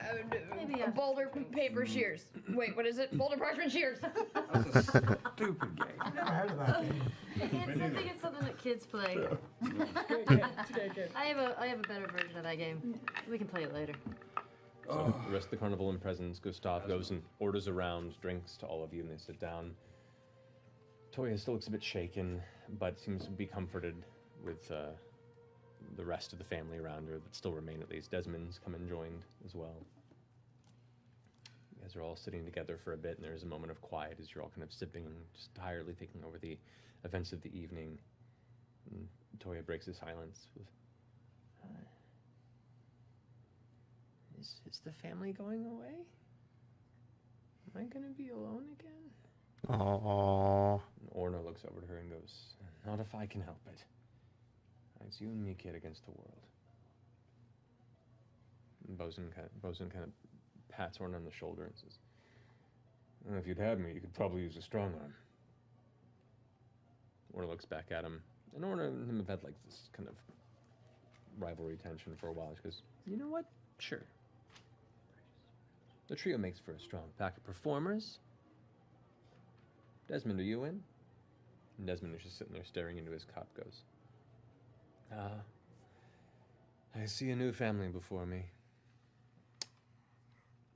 Maybe a- boulder, paper, shears? Wait, what is it? Boulder, parchment, shears. That's a stupid game. I've never heard of that game. it's something that kids play. I have a better version of that game. We can play it later. So the rest of the carnival in presence, Gustav goes and orders around drinks to all of you, and they sit down. Toya still looks a bit shaken, but seems to be comforted with the rest of the family around her that still remain, at least. Desmond's come and joined as well. You guys are all sitting together for a bit, and there's a moment of quiet as you're all kind of sipping and just tiredly thinking over the events of the evening. And Toya breaks the silence with, Is the family going away? Am I gonna be alone again? Aw. And Orna looks over to her and goes, "Not if I can help it. It's you and me, kid, against the world." And Bosun kind of pats Orna on the shoulder and says, "Well, if you'd had me, you could probably use a strong arm." Orna looks back at him, and Orna and him have had like this kind of rivalry tension for a while. She goes, "You know what? Sure. The trio makes for a strong pack of performers. Desmond, are you in?" And Desmond is just sitting there staring into his cup, goes, I see a new family before me.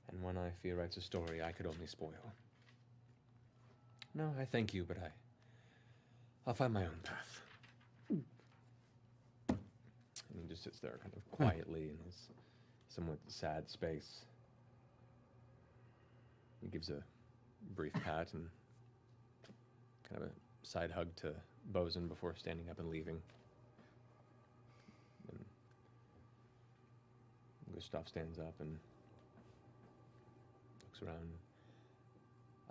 And one I fear writes a story I could only spoil. No, I thank you, but I'll find my own path." And he just sits there kind of quietly in his somewhat sad space. He gives a brief pat and kind of a side hug to Bosun before standing up and leaving. And Gustav stands up and looks around.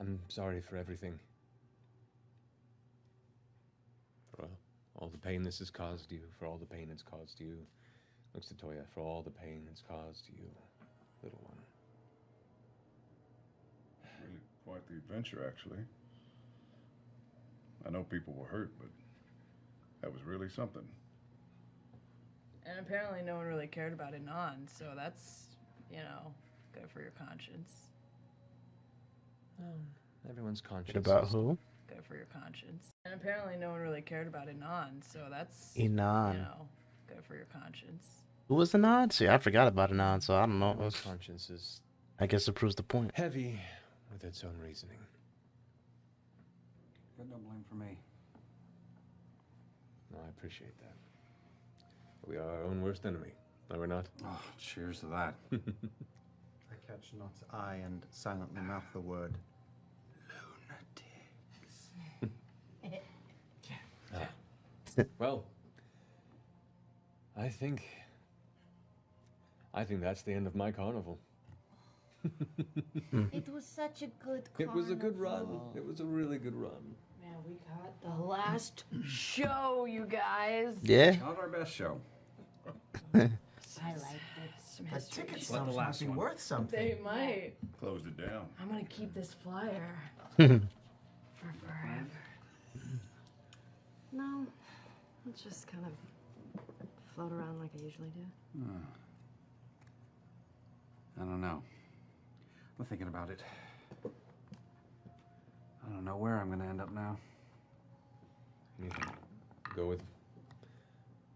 "I'm sorry for everything. For all the pain this has caused you, for all the pain it's caused you." Looks to Toya, "For all the pain it's caused you, little one." Really quite the adventure, actually. I know people were hurt, but that was really something. And apparently no one really cared about Anon, so that's, good for your conscience. Everyone's conscious. About who? Good for your conscience. And apparently no one really cared about Anon, so that's, Inan. good for your conscience. Who was Anon? See, I forgot about Anon, so I don't know. Everyone's conscience is I guess it proves the point. heavy with its own reasoning. Got no blame for me. No, I appreciate that. But we are our own worst enemy, are we not? Oh, cheers to that. I catch Not's eye and silently mouth the word. Well, I think that's the end of my carnival. It was such a good It was a good run. carnival. It was a really good run. Man, we got the last show, you guys. Yeah. Not our best show. I liked it. Some The history. ticket the stubs last might be one. worth something. They might. Closed it down. I'm gonna keep this flyer for forever. No, it's just kind of float around like I usually do. I don't know. I'm thinking about it. I don't know where I'm gonna end up now. You can go with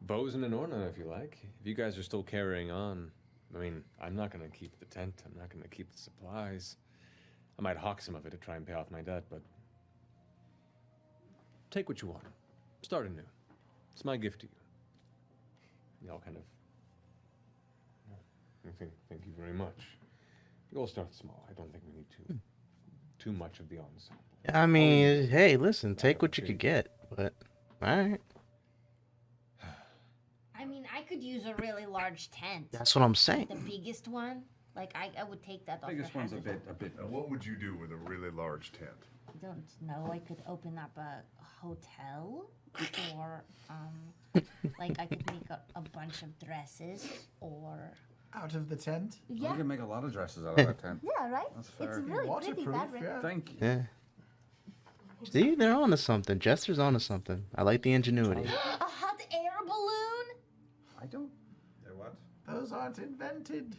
Bosun and Orna if you like. If you guys are still carrying on, I mean, I'm not going to keep the tent. I'm not going to keep the supplies. I might hawk some of it to try and pay off my debt, but take what you want. Start anew. It's my gift to you. You all kind of. Thank you very much. You all start small. I don't think we need too much of the ensemble. I mean, hey, listen, take what you could get, but all right. I mean, I could use a really large tent. That's what I'm saying. The biggest one. Like, I would take that off Biggest the one's a hazard. bit. Now, what would you do with a really large tent? I don't know. I could open up a hotel, or like I could make a bunch of dresses, or Out of the tent. You yeah, can make a lot of dresses out of that tent. yeah, right. That's fair. It's really pretty Waterproof, fabric. yeah. Thank you. Yeah. See, they're onto something. Jester's onto something. I like the ingenuity. A hot air balloon. I don't. They're what? Those aren't invented.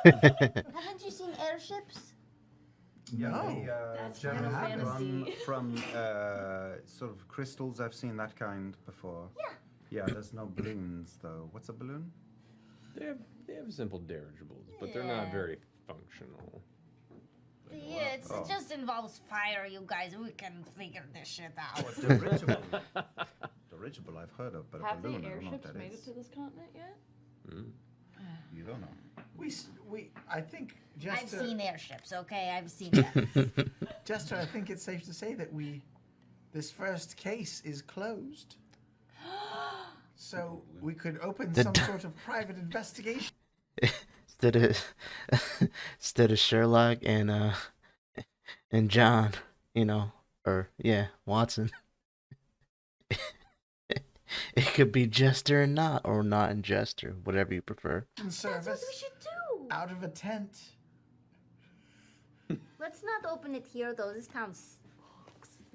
Haven't you seen airships? Yeah, No. they, That's generally Final Fantasy. from sort of crystals. I've seen that kind before. Yeah. Yeah, there's no balloons though. What's a balloon? They have simple dirigibles, but they're not Yeah. very functional. Yeah, it Oh. just involves fire, you guys. We can figure this shit out. Oh, dirigible. Dirigible I've heard of, but a Have the balloon I don't know what airships that made is. it to this continent yet? You don't know. I think I've Jester, seen airships, okay? I've seen them. Jester, I think it's safe to say that this first case is closed. So we could open The some d- sort of private investigation. Instead of Sherlock and John, Watson. It could be Jester and not, or not and Jester, whatever you prefer. That's what Service we should do. out of a tent Let's not open it here, though. This town's.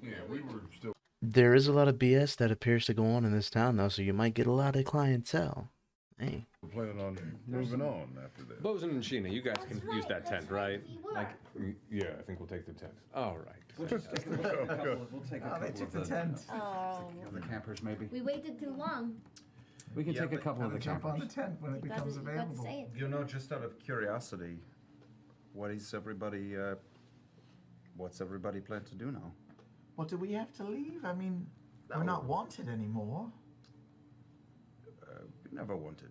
Yeah, we were still. There is a lot of BS that appears to go on in this town, though, so you might get a lot of clientele. Hey. Planning on moving on after this. Bosun and Sheena, you guys can use that tent, right? We were. Like, yeah, I think we'll take the tent. All right. We'll take a couple They took the tent. Oh, of the campers, maybe. we waited too long. We can take a couple of the Jump on the campers. tent when it You becomes got to available. say it. You know, just out of curiosity, what's everybody plan to do now? Well, do we have to leave? I mean, we're not wanted anymore. We never wanted.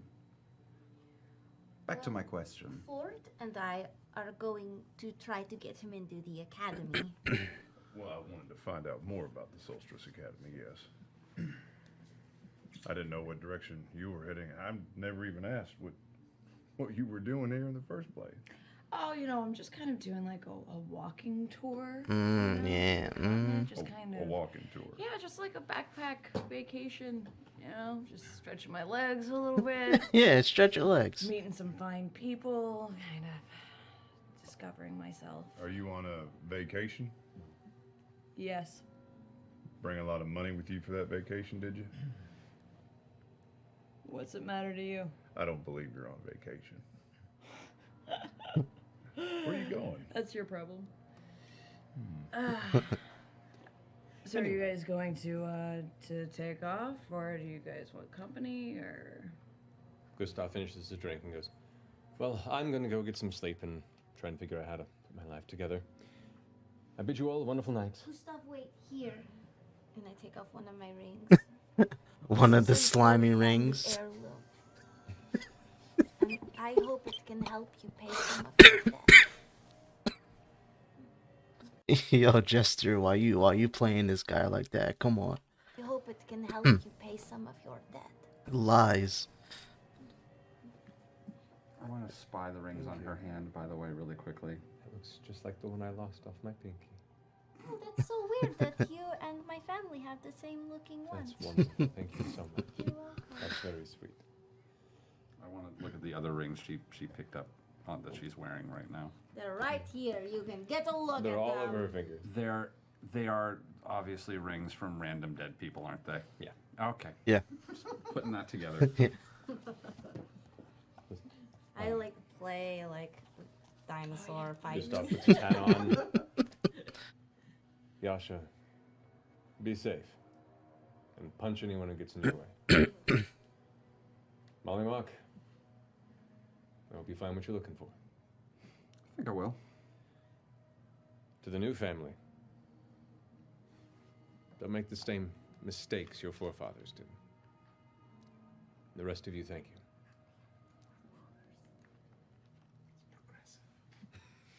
Back to my question. Ford and I are going to try to get him into the academy. Well, I wanted to find out more about the Solstice Academy, yes. I didn't know what direction you were heading. I've never even asked what you were doing here in the first place. Oh, you know, I'm just kind of doing like a walking tour. Yeah. Just kind A of. walking tour. Yeah, just like a backpack vacation. You know, just stretching my legs a little bit, Yeah, stretch your legs. meeting some fine people, kind of discovering myself. Are you on a vacation? Yes. Bring a lot of money with you for that vacation, did you? What's it matter to you? I don't believe you're on vacation. Where are you going? That's your problem. So are you guys going to take off, or do you guys want company, or? Gustav finishes his drink and goes, well, I'm going to go get some sleep and try and figure out how to put my life together. I bid you all a wonderful night. Gustav, wait here. And I take off one of my rings. One of the This is an slimy old family rings. heirloom. And I hope it can help you pay some of your debt. Yo, Jester, why you playing this guy like that? Come on. I hope it can help you pay some of your debt. Lies. I want to spy the rings on her hand, by the way, really quickly. It looks just like the one I lost off my pinky. Oh, that's so weird that you and my family have the same looking ones. That's wonderful. Thank you so much. You're welcome. That's very sweet. I want to look at the other rings she picked up that she's wearing right now. They're right here. You can get a look They're at all them. over her fingers. They are obviously rings from random dead people, aren't they? Yeah. Okay. Yeah. Just putting that together. I like play like dinosaur fight. Gustav puts his hat on. Yasha, be safe. And punch anyone who gets in your way. Molly Mock, I hope you find what you're looking for. I think I will. To the new family, don't make the same mistakes your forefathers did. The rest of you, thank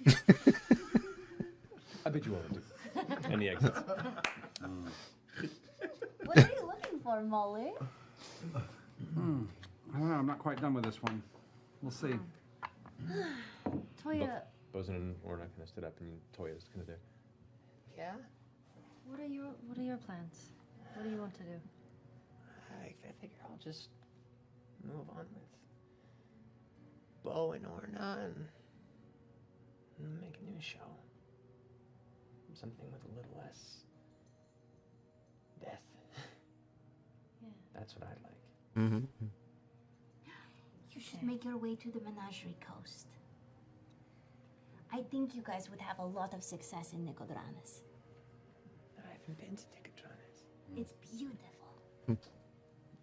you. I bid you all adieu. And he exits. What are you looking for, Molly? I don't know. I'm not quite done with this one. We'll see. Toya, Bosun and Orna kind of stood up, and Toya's kind of there. Yeah? What are your plans? What do you want to do? I figure I'll just move on with Bo and Orna and make a new show. Something with a little less death. Yeah. That's what I'd like. Mm-hmm. you should make your way to the Menagerie Coast. I think you guys would have a lot of success in Nicodranas. I haven't been to Ticotranes. It's beautiful.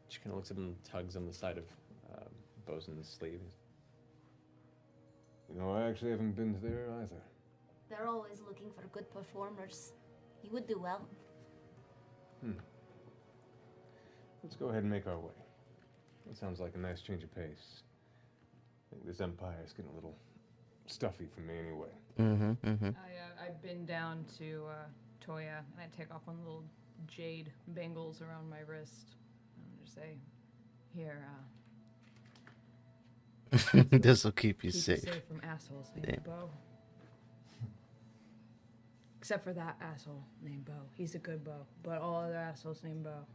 She kind of looks up and tugs on the side of Bosun's sleeve. You know, I actually haven't been there either. They're always looking for good performers. You would do well. Let's go ahead and make our way. It sounds like a nice change of pace. I think this empire is getting a little stuffy for me anyway. Mm-hmm. Mm-hmm. I've been down to Toya, and I take off one of the little jade bangles around my wrist. And just say, here, This will keep you keep safe. you safe from assholes named Yeah. Bo. Except for that asshole named Bo. He's a good Bo. But all other assholes named Bo.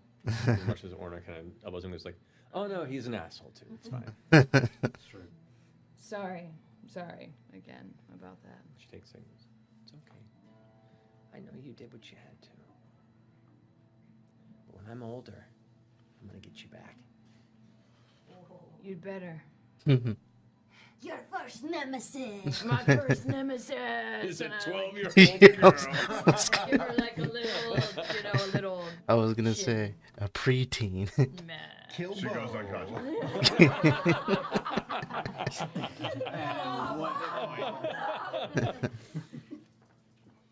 As much as Orna kind of elbows him, goes like, oh no, he's an asshole too. It's fine. That's true. Sorry again about that. She takes things. It's okay. I know you did what you had to. But when I'm older, I'm gonna get you back. You'd better. Your first nemesis. My first nemesis. Is it and I 12-year-old give her like a little, a little. I was gonna shit. say a preteen. Meh. Kill She goes Bo. unconscious.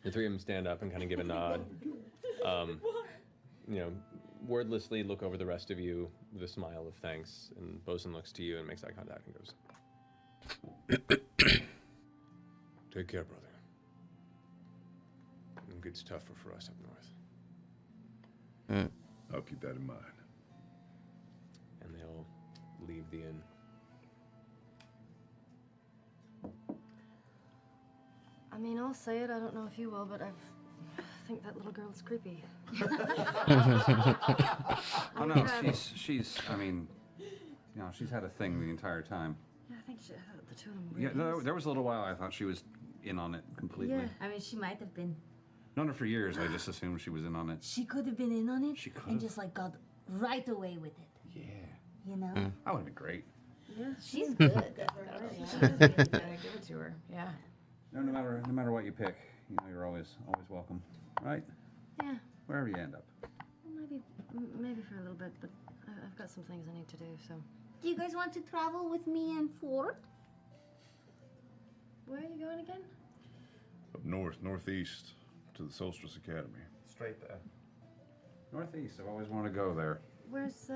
The three of them stand up and kind of give a nod. Wordlessly look over the rest of you with a smile of thanks, and Bosun looks to you and makes eye contact and goes, "Take care, brother. It gets tougher for us up north." I'll keep that in mind. And they all leave the inn. I mean, I'll say it. I don't know if you will, but I think that little girl's creepy. Oh no, she's. I mean, she's had a thing the entire time. Yeah, I think the two of them. Were Yeah, there was a little while I thought she was in on it completely. Yeah. I mean, she might have been. Known her for years. I just assumed she was in on it. She could have been in on it. She and could've. just like got right away with it. Yeah, You know. that would have been great. Yeah. She's good. Give it to her. Yeah. No matter what you pick, you're always welcome, right? Yeah. Wherever you end up. Maybe for a little bit, but I've got some things I need to do. So. Do you guys want to travel with me and Ford? Where are you going again? Up northeast to the Solstice Academy. Straight there. Northeast. I've always wanted to go there. Where's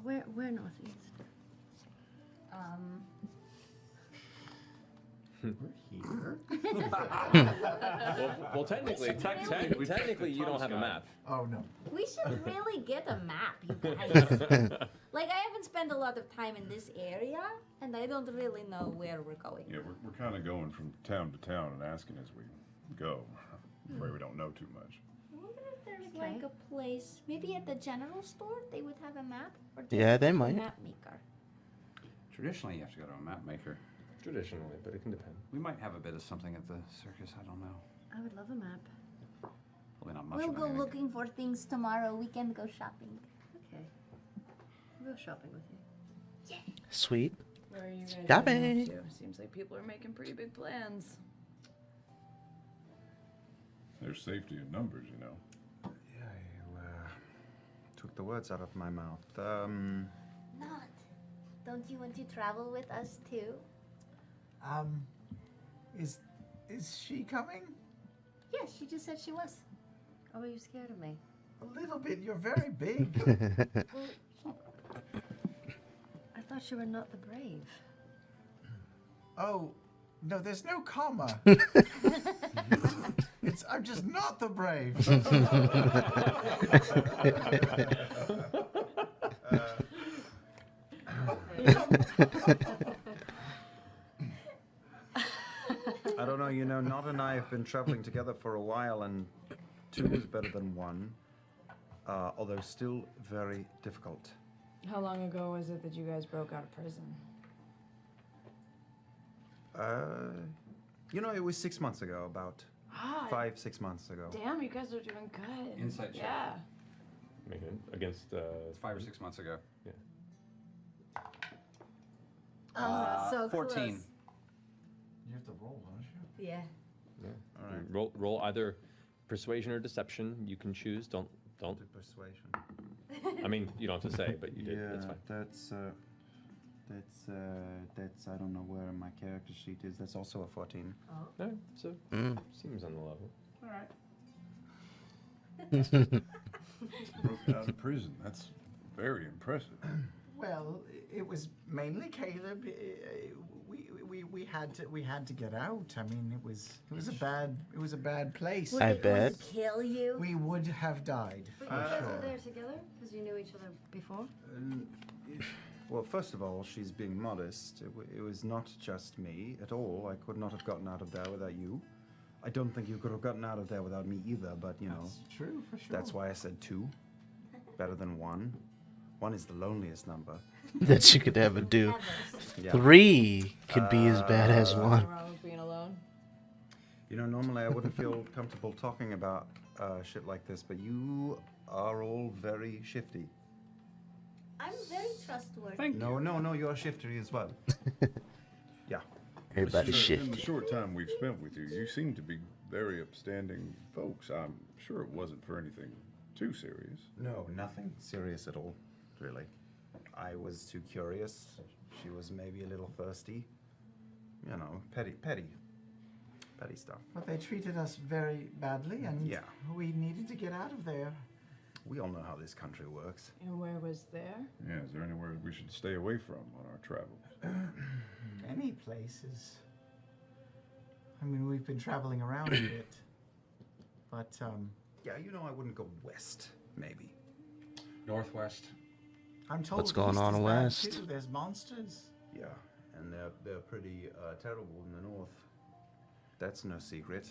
where northeast? Well, technically, you don't have a map. Oh no. We should really get a map, you guys. Like, I haven't spent a lot of time in this area, and I don't really know where we're going. Yeah, we're kind of going from town to town and asking as we go. I'm afraid we don't know too much. I wonder if there's like a place, maybe at the general store, they would have a map? Or just Yeah, they a might. map maker. Traditionally, you have to go to a map maker. Traditionally, but it can depend. We might have a bit of something at the circus. I don't know. I would love a map. Probably not much. We'll of go anything. looking for things tomorrow. We can go shopping. Okay. I'll go shopping with you. Sweet. Where are you guys Shopping. heading off to? Seems like people are making pretty big plans. There's safety in numbers, you know. Yeah, you took the words out of my mouth. Not. Don't you want to travel with us too? Is she coming? Yes, she just said she was. Oh, are you scared of me? A little bit. You're very big. I thought you were not the brave. Oh, no, there's no comma. I'm just not the brave. I don't know, Nod and I have been traveling together for a while, and 2 is better than 1, although still very difficult. How long ago was it that you guys broke out of prison? It was 6 months ago, about Ah, 5-6 months ago. damn, you guys are doing good. Insight check. Yeah. Make it against. It's 5 or 6 months ago. So 14. close. You have to roll, don't you? Yeah. All right. Roll either persuasion or deception. You can choose. Don't. Do persuasion. I mean, you don't have to say, but you did. That's fine. That's I don't know where my character sheet is. That's also a 14. No, so seems on the level. All right. Broke out of prison. That's very impressive. Well, it was mainly Caleb. We had to get out. I mean, it was a bad place. Would I it bet. kill you? We would have died. But For you guys sure. were there together because you knew each other before. Well, first of all, she's being modest. It was not just me at all. I could not have gotten out of there without you. I don't think you could have gotten out of there without me either, but That's true, for sure. that's why I said 2. Better than 1. 1 is the loneliest number. That you could ever do. Yeah. 3 could be as bad as 1. Wrong with being alone. You know, normally I wouldn't feel comfortable talking about shit like this, but you are all very shifty. I'm very trustworthy. Thank you. No, you are shifty as well. Yeah. Everybody's In the shifty. short time we've spent with you, you seem to be very upstanding folks. I'm sure it wasn't for anything too serious. No, nothing serious at all, really. I was too curious. She was maybe a little thirsty. You know, petty stuff. But they treated us very badly, and Yeah. we needed to get out of there. We all know how this country works. And where was there? Yeah, is there anywhere we should stay away from on our travels? Any places. I mean, we've been traveling around a bit. But, Yeah, you know, I wouldn't go west, maybe. Northwest. I'm told What's going east on is bad, west? too. There's monsters. Yeah, and they're pretty terrible in the north. That's no secret.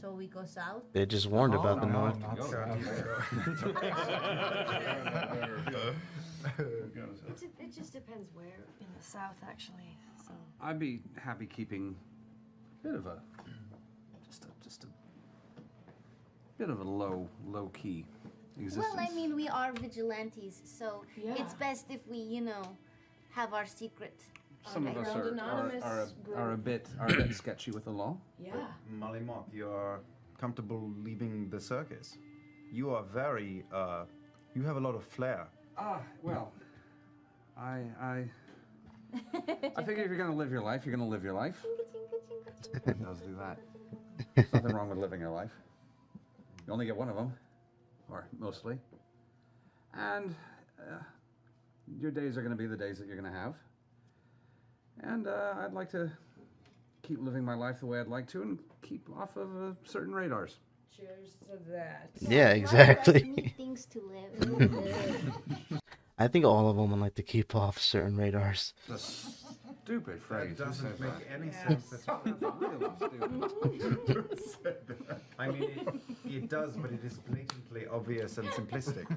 So we go south? They just warned about the north. not Go south. It just depends where in the south, actually. So I'd be happy keeping a bit of a just a bit of a low key existence. Well, I mean, we are vigilantes, so Yeah. it's best if we, have our secret. Some of us Underground anonymous are a bit sketchy with the law. Yeah. Molly Mock, you're comfortable leaving the circus. You are very, you have a lot of flair. Well, I figure if you're gonna live your life, you're gonna live your life. It does do that. There's nothing wrong with living your life. You only get one of them, or mostly. And your days are gonna be the days that you're gonna have. And I'd like to keep living my life the way I'd like to, and keep off of certain radars. Cheers to that. Yeah, Lot of us exactly. need things to live. I think all of them would like to keep off certain radars. It's a stupid phrase. That doesn't Who says make that? any Yeah. sense at all. That's really stupid. I mean, it does, but it is blatantly obvious and simplistic.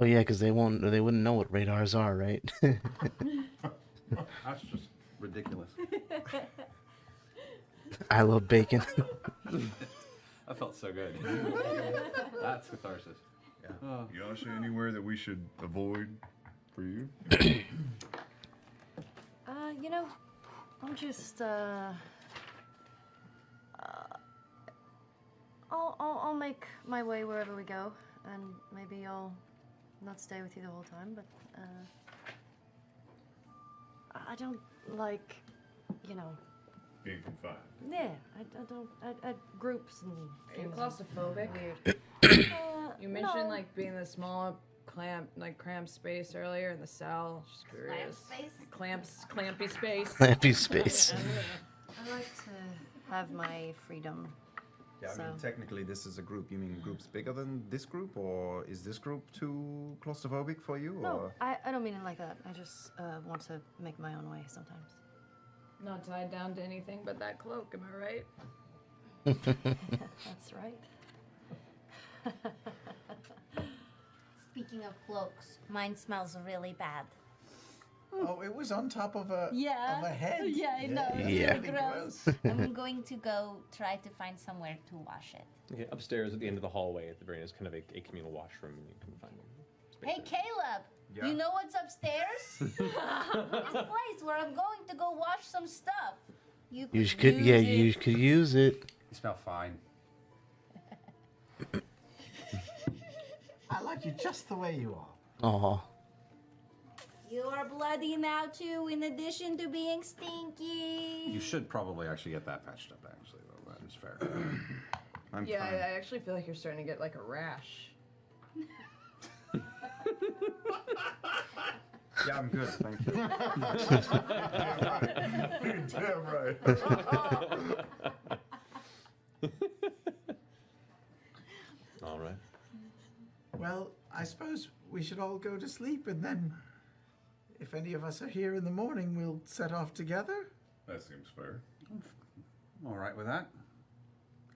Oh yeah, because they wouldn't know what radars are, right? That's just ridiculous. I love bacon. I felt so good. That's catharsis. Yeah. Yasha, anywhere that we should avoid for you? you know, I'm just I'll make my way wherever we go, and maybe I'll not stay with you the whole time, but I don't like, Being confined. yeah, I don't, I groups and Are you things. claustrophobic? Weird. You mentioned no. like being the small, cramped space earlier in the cell. Just curious. Clampy space. Clampy space. I like to have my freedom. Yeah, I mean, So- technically this is a group. You mean groups bigger than this group, or is this group too claustrophobic for you? No, Or? I don't mean it like that. I just want to make my own way sometimes. Not tied down to anything but that cloak. Am I right? That's right. Speaking of cloaks, mine smells really bad. Oh, it was on top of a Yeah. of a head. Yeah, I know. It's Yeah. really gross. I'm going to go try to find somewhere to wash it. Okay, upstairs at the end of the hallway at the very end is kind of a communal washroom, and you can find space Hey, there. Caleb! Yeah. You know what's upstairs? This place where I'm going to go wash some stuff. You could, You could use it. You smell fine. I like you just the way you are. Aw. You are bloody now too, in addition to being stinky. You should probably actually get that patched up, actually, though. That is fair. I'm Yeah, fine. I actually feel like you're starting to get like a rash. Yeah, I'm good. Thank you. Damn right. All right. Well, I suppose we should all go to sleep, and then, if any of us are here in the morning, we'll set off together. That seems fair. All right with that.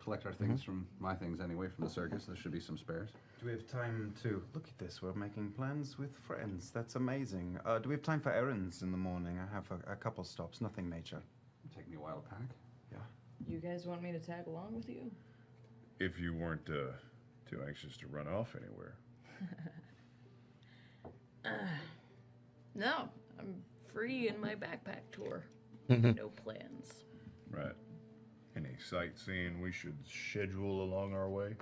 Collect our things from my things anyway from the circus. There should be some spares. Do we have time to look at this? We're making plans with friends. That's amazing. Do we have time for errands in the morning? I have a couple stops, nothing major. It'll take me a while to pack. Yeah. You guys want me to tag along with you? If you weren't too anxious to run off anywhere. No, I'm free in my backpack tour. No plans. Right. Any sightseeing we should schedule along our way?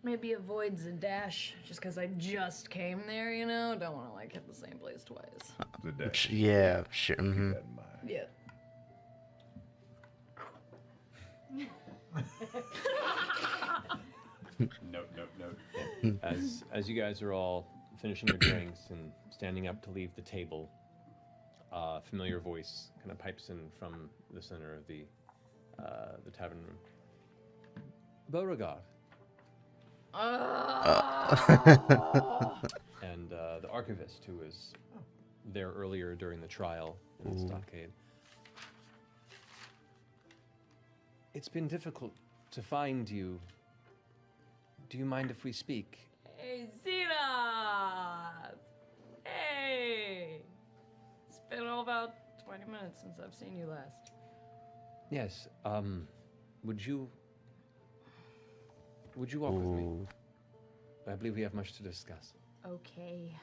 Maybe avoid Zadash, just because I just came there, you know? Don't want to, like, hit the same place twice. The day. Yeah, sure. Keep Mm-hmm. that in mind. Yeah. Note. As you guys are all finishing your drinks and standing up to leave the table, a familiar voice kind of pipes in from the center of the tavern room. Beauregard. And the archivist who was there earlier during the trial in the stockade. It's been difficult to find you. Do you mind if we speak? Hey, Zena! Hey! It's been all about 20 minutes since I've seen you last. Yes. Would you walk with me? I believe we have much to discuss. Okay.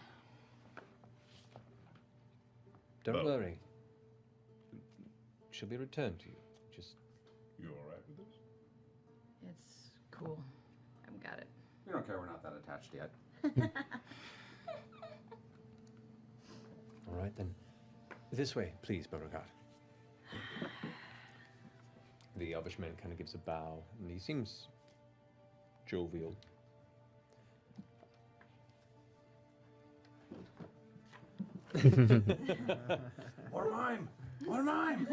Don't worry. She'll be returned to you. Just You all right with this? It's cool. I've got it. We don't care. We're not that attached yet. all right then. This way, please, Beauregard. The elvish man kind of gives a bow, and he seems jovial. Or mine. Or mine.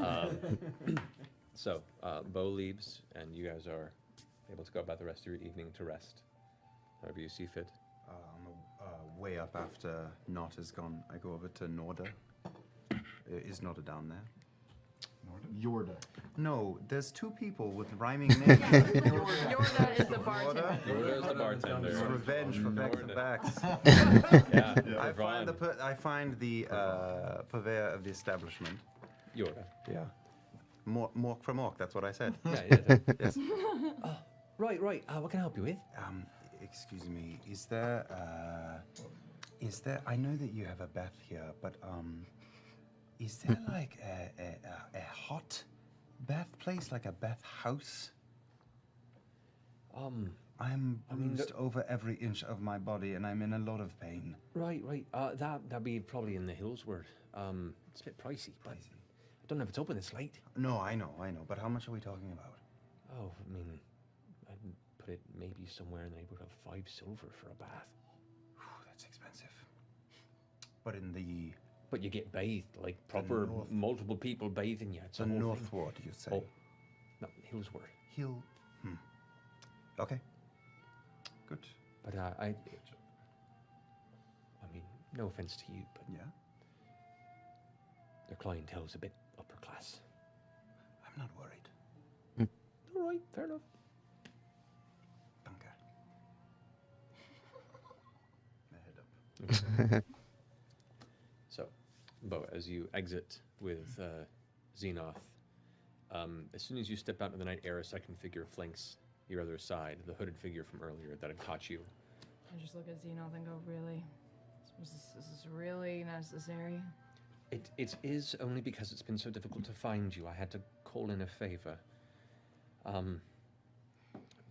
So, Bo leaves, and you guys are able to go about the rest of your evening to rest, however you see fit. On the way up after Not is gone, I go over to Norda. Is Norda down there? Yorda. No, there's two people with rhyming names. Yorda is the bartender. Yorda is the bartender. It's revenge for Vex and Bax. Yeah, I find the purveyor of the establishment. Yorda. Yeah. Mork for Mork, that's what I said. Yeah. Yes. Right. What can I help you with? Excuse me, is there, I know that you have a bath here, but, is there like a hot bath place, like a bath house? I'm bruised over every inch of my body, and I'm in a lot of pain. Right. That'd be probably in the hills where, it's a bit pricey, but I don't know if it's open this late. No, I know, but how much are we talking about? Oh, I mean, I'd put it maybe somewhere in the neighborhood of 5 silver for a bath. That's expensive. But in the... But you get bathed, like proper multiple people bathing you. It's The a whole North thing. Ward, you say? Oh, no, Hillsward. Okay. Good. But I mean, no offense to you, but yeah, their clientele's a bit upper class. I'm not worried. All right, fair enough. My head up. So, Bo, as you exit with Xenoth, as soon as you step out into the night air, a second figure flanks your other side, the hooded figure from earlier that had caught you. I just look at Xenoth and go, really? Is this really necessary? It is only because it's been so difficult to find you. I had to call in a favor.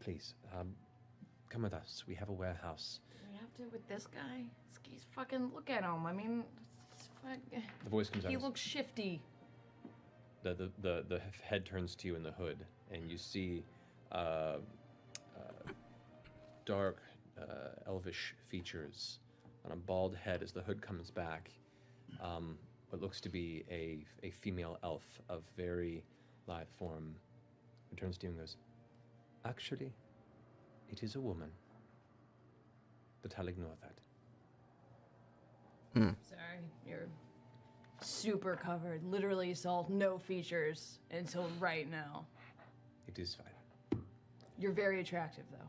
Please, come with us. We have a warehouse. We have to with this guy? He's fucking, look at him. I mean, The voice comes out. he looks shifty. The head turns to you in the hood, and you see dark, elvish features on a bald head as the hood comes back. What looks to be a female elf of very lithe form, who turns to you and goes, "Actually, it is a woman, but I'll ignore that." Sorry, you're super covered. Literally saw no features until right now. It is fine. You're very attractive, though.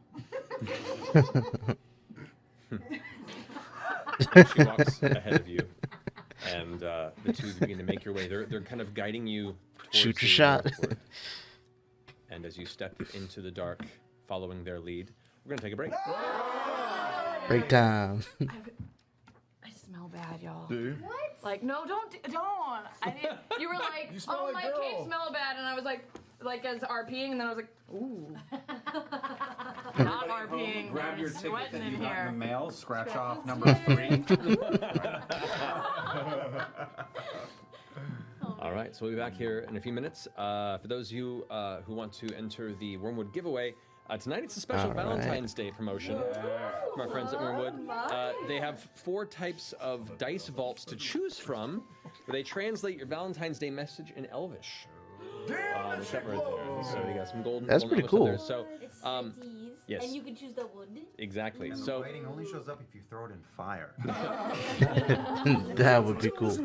She walks ahead of you, and the two begin to make your way. They're kind of guiding you towards Shoot your the shot. northward. And as you step into the dark, following their lead, we're gonna take a break. Break time. I smell bad, y'all. Do you? What? Like, no, don't. I didn't. You were like, You smell oh, like my girl." cake smell bad, and I was like as RPing, and then I was like, ooh, not RPing. Grab I'm your ticket sweating that you in got in the here. mail, scratch off number 3. All right, so we'll be back here in a few minutes. For those of you who want to enter the Wormwood giveaway, tonight it's a special All right. Valentine's Day promotion from our friends at Wormwood. They have 4 types of dice vaults to choose from, where they translate your Valentine's Day message in Elvish. Except right there. So you got some golden. That's golden pretty Elvish up cool. there. So It's sweeties. yes. And you can choose the wood. exactly. And So the writing only shows up if you throw it in fire. That would be cool.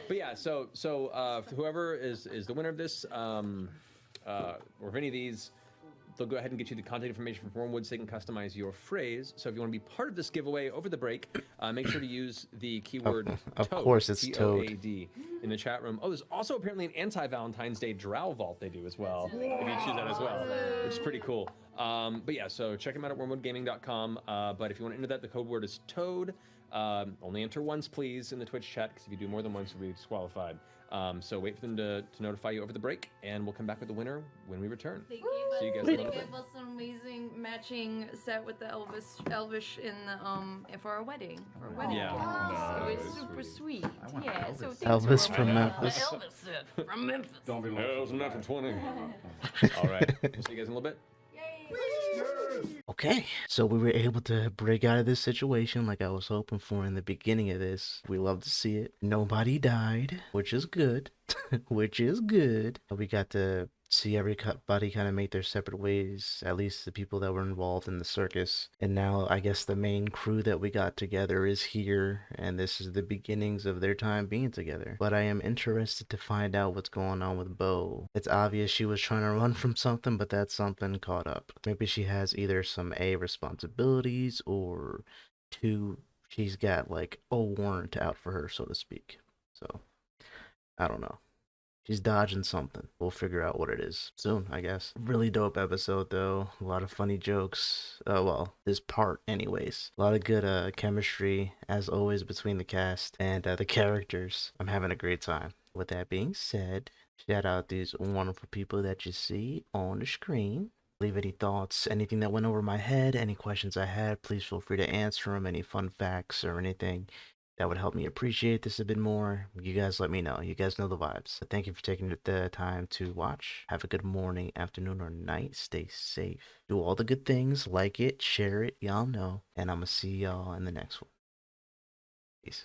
but yeah, so whoever is the winner of this, or of any of these, they'll go ahead and get you the contact information from Wormwood so they can customize your phrase. So if you want to be part of this giveaway over the break, make sure to use the keyword Of Toad, course it's Toad in the chat room. Oh, there's also apparently an anti-Valentine's Day drow vault they do as well, if you choose that as well, which is pretty cool. But yeah, so check them out at wormwoodgaming.com. But if you want to enter that, the code word is Toad. Only enter once, please, in the Twitch chat, because if you do more than once, you'll be disqualified. So wait for them to notify you over the break, and we'll come back with the winner when we return. They See you guys in a gave little bit. us an amazing matching set with the Elvish in the for our wedding. For a wedding. Yeah. So Nice. it's super sweet. want Yeah. Elvis. So thanks Elvis for from the Memphis. Elvis set from Memphis. Don't be That was enough for 20. All right. We'll see you guys in a little bit. Okay, so we were able to break out of this situation like I was hoping for in the beginning of this. We love to see it. Nobody died, which is good. Which is good. We got to see everybody kind of make their separate ways, at least the people that were involved in the circus. And now I guess the main crew that we got together is here, and this is the beginnings of their time being together. But I am interested to find out what's going on with Bo. It's obvious she was trying to run from something, but that something caught up. Maybe she has either some A, responsibilities, or 2, she's got like a warrant out for her, so to speak. So I don't know. She's dodging something. We'll figure out what it is soon, I guess. Really dope episode, though. A lot of funny jokes. Well, this part, anyways. A lot of good chemistry, as always, between the cast and the characters. I'm having a great time. With that being said, shout out these wonderful people that you see on the screen. Leave any thoughts, anything that went over my head, any questions I had, please feel free to answer them. Any fun facts or anything that would help me appreciate this a bit more. You guys let me know. You guys know the vibes. So thank you for taking the time to watch. Have a good morning, afternoon, or night. Stay safe. Do all the good things. Like it, share it. Y'all know. And I'm going to see y'all in the next one. Peace.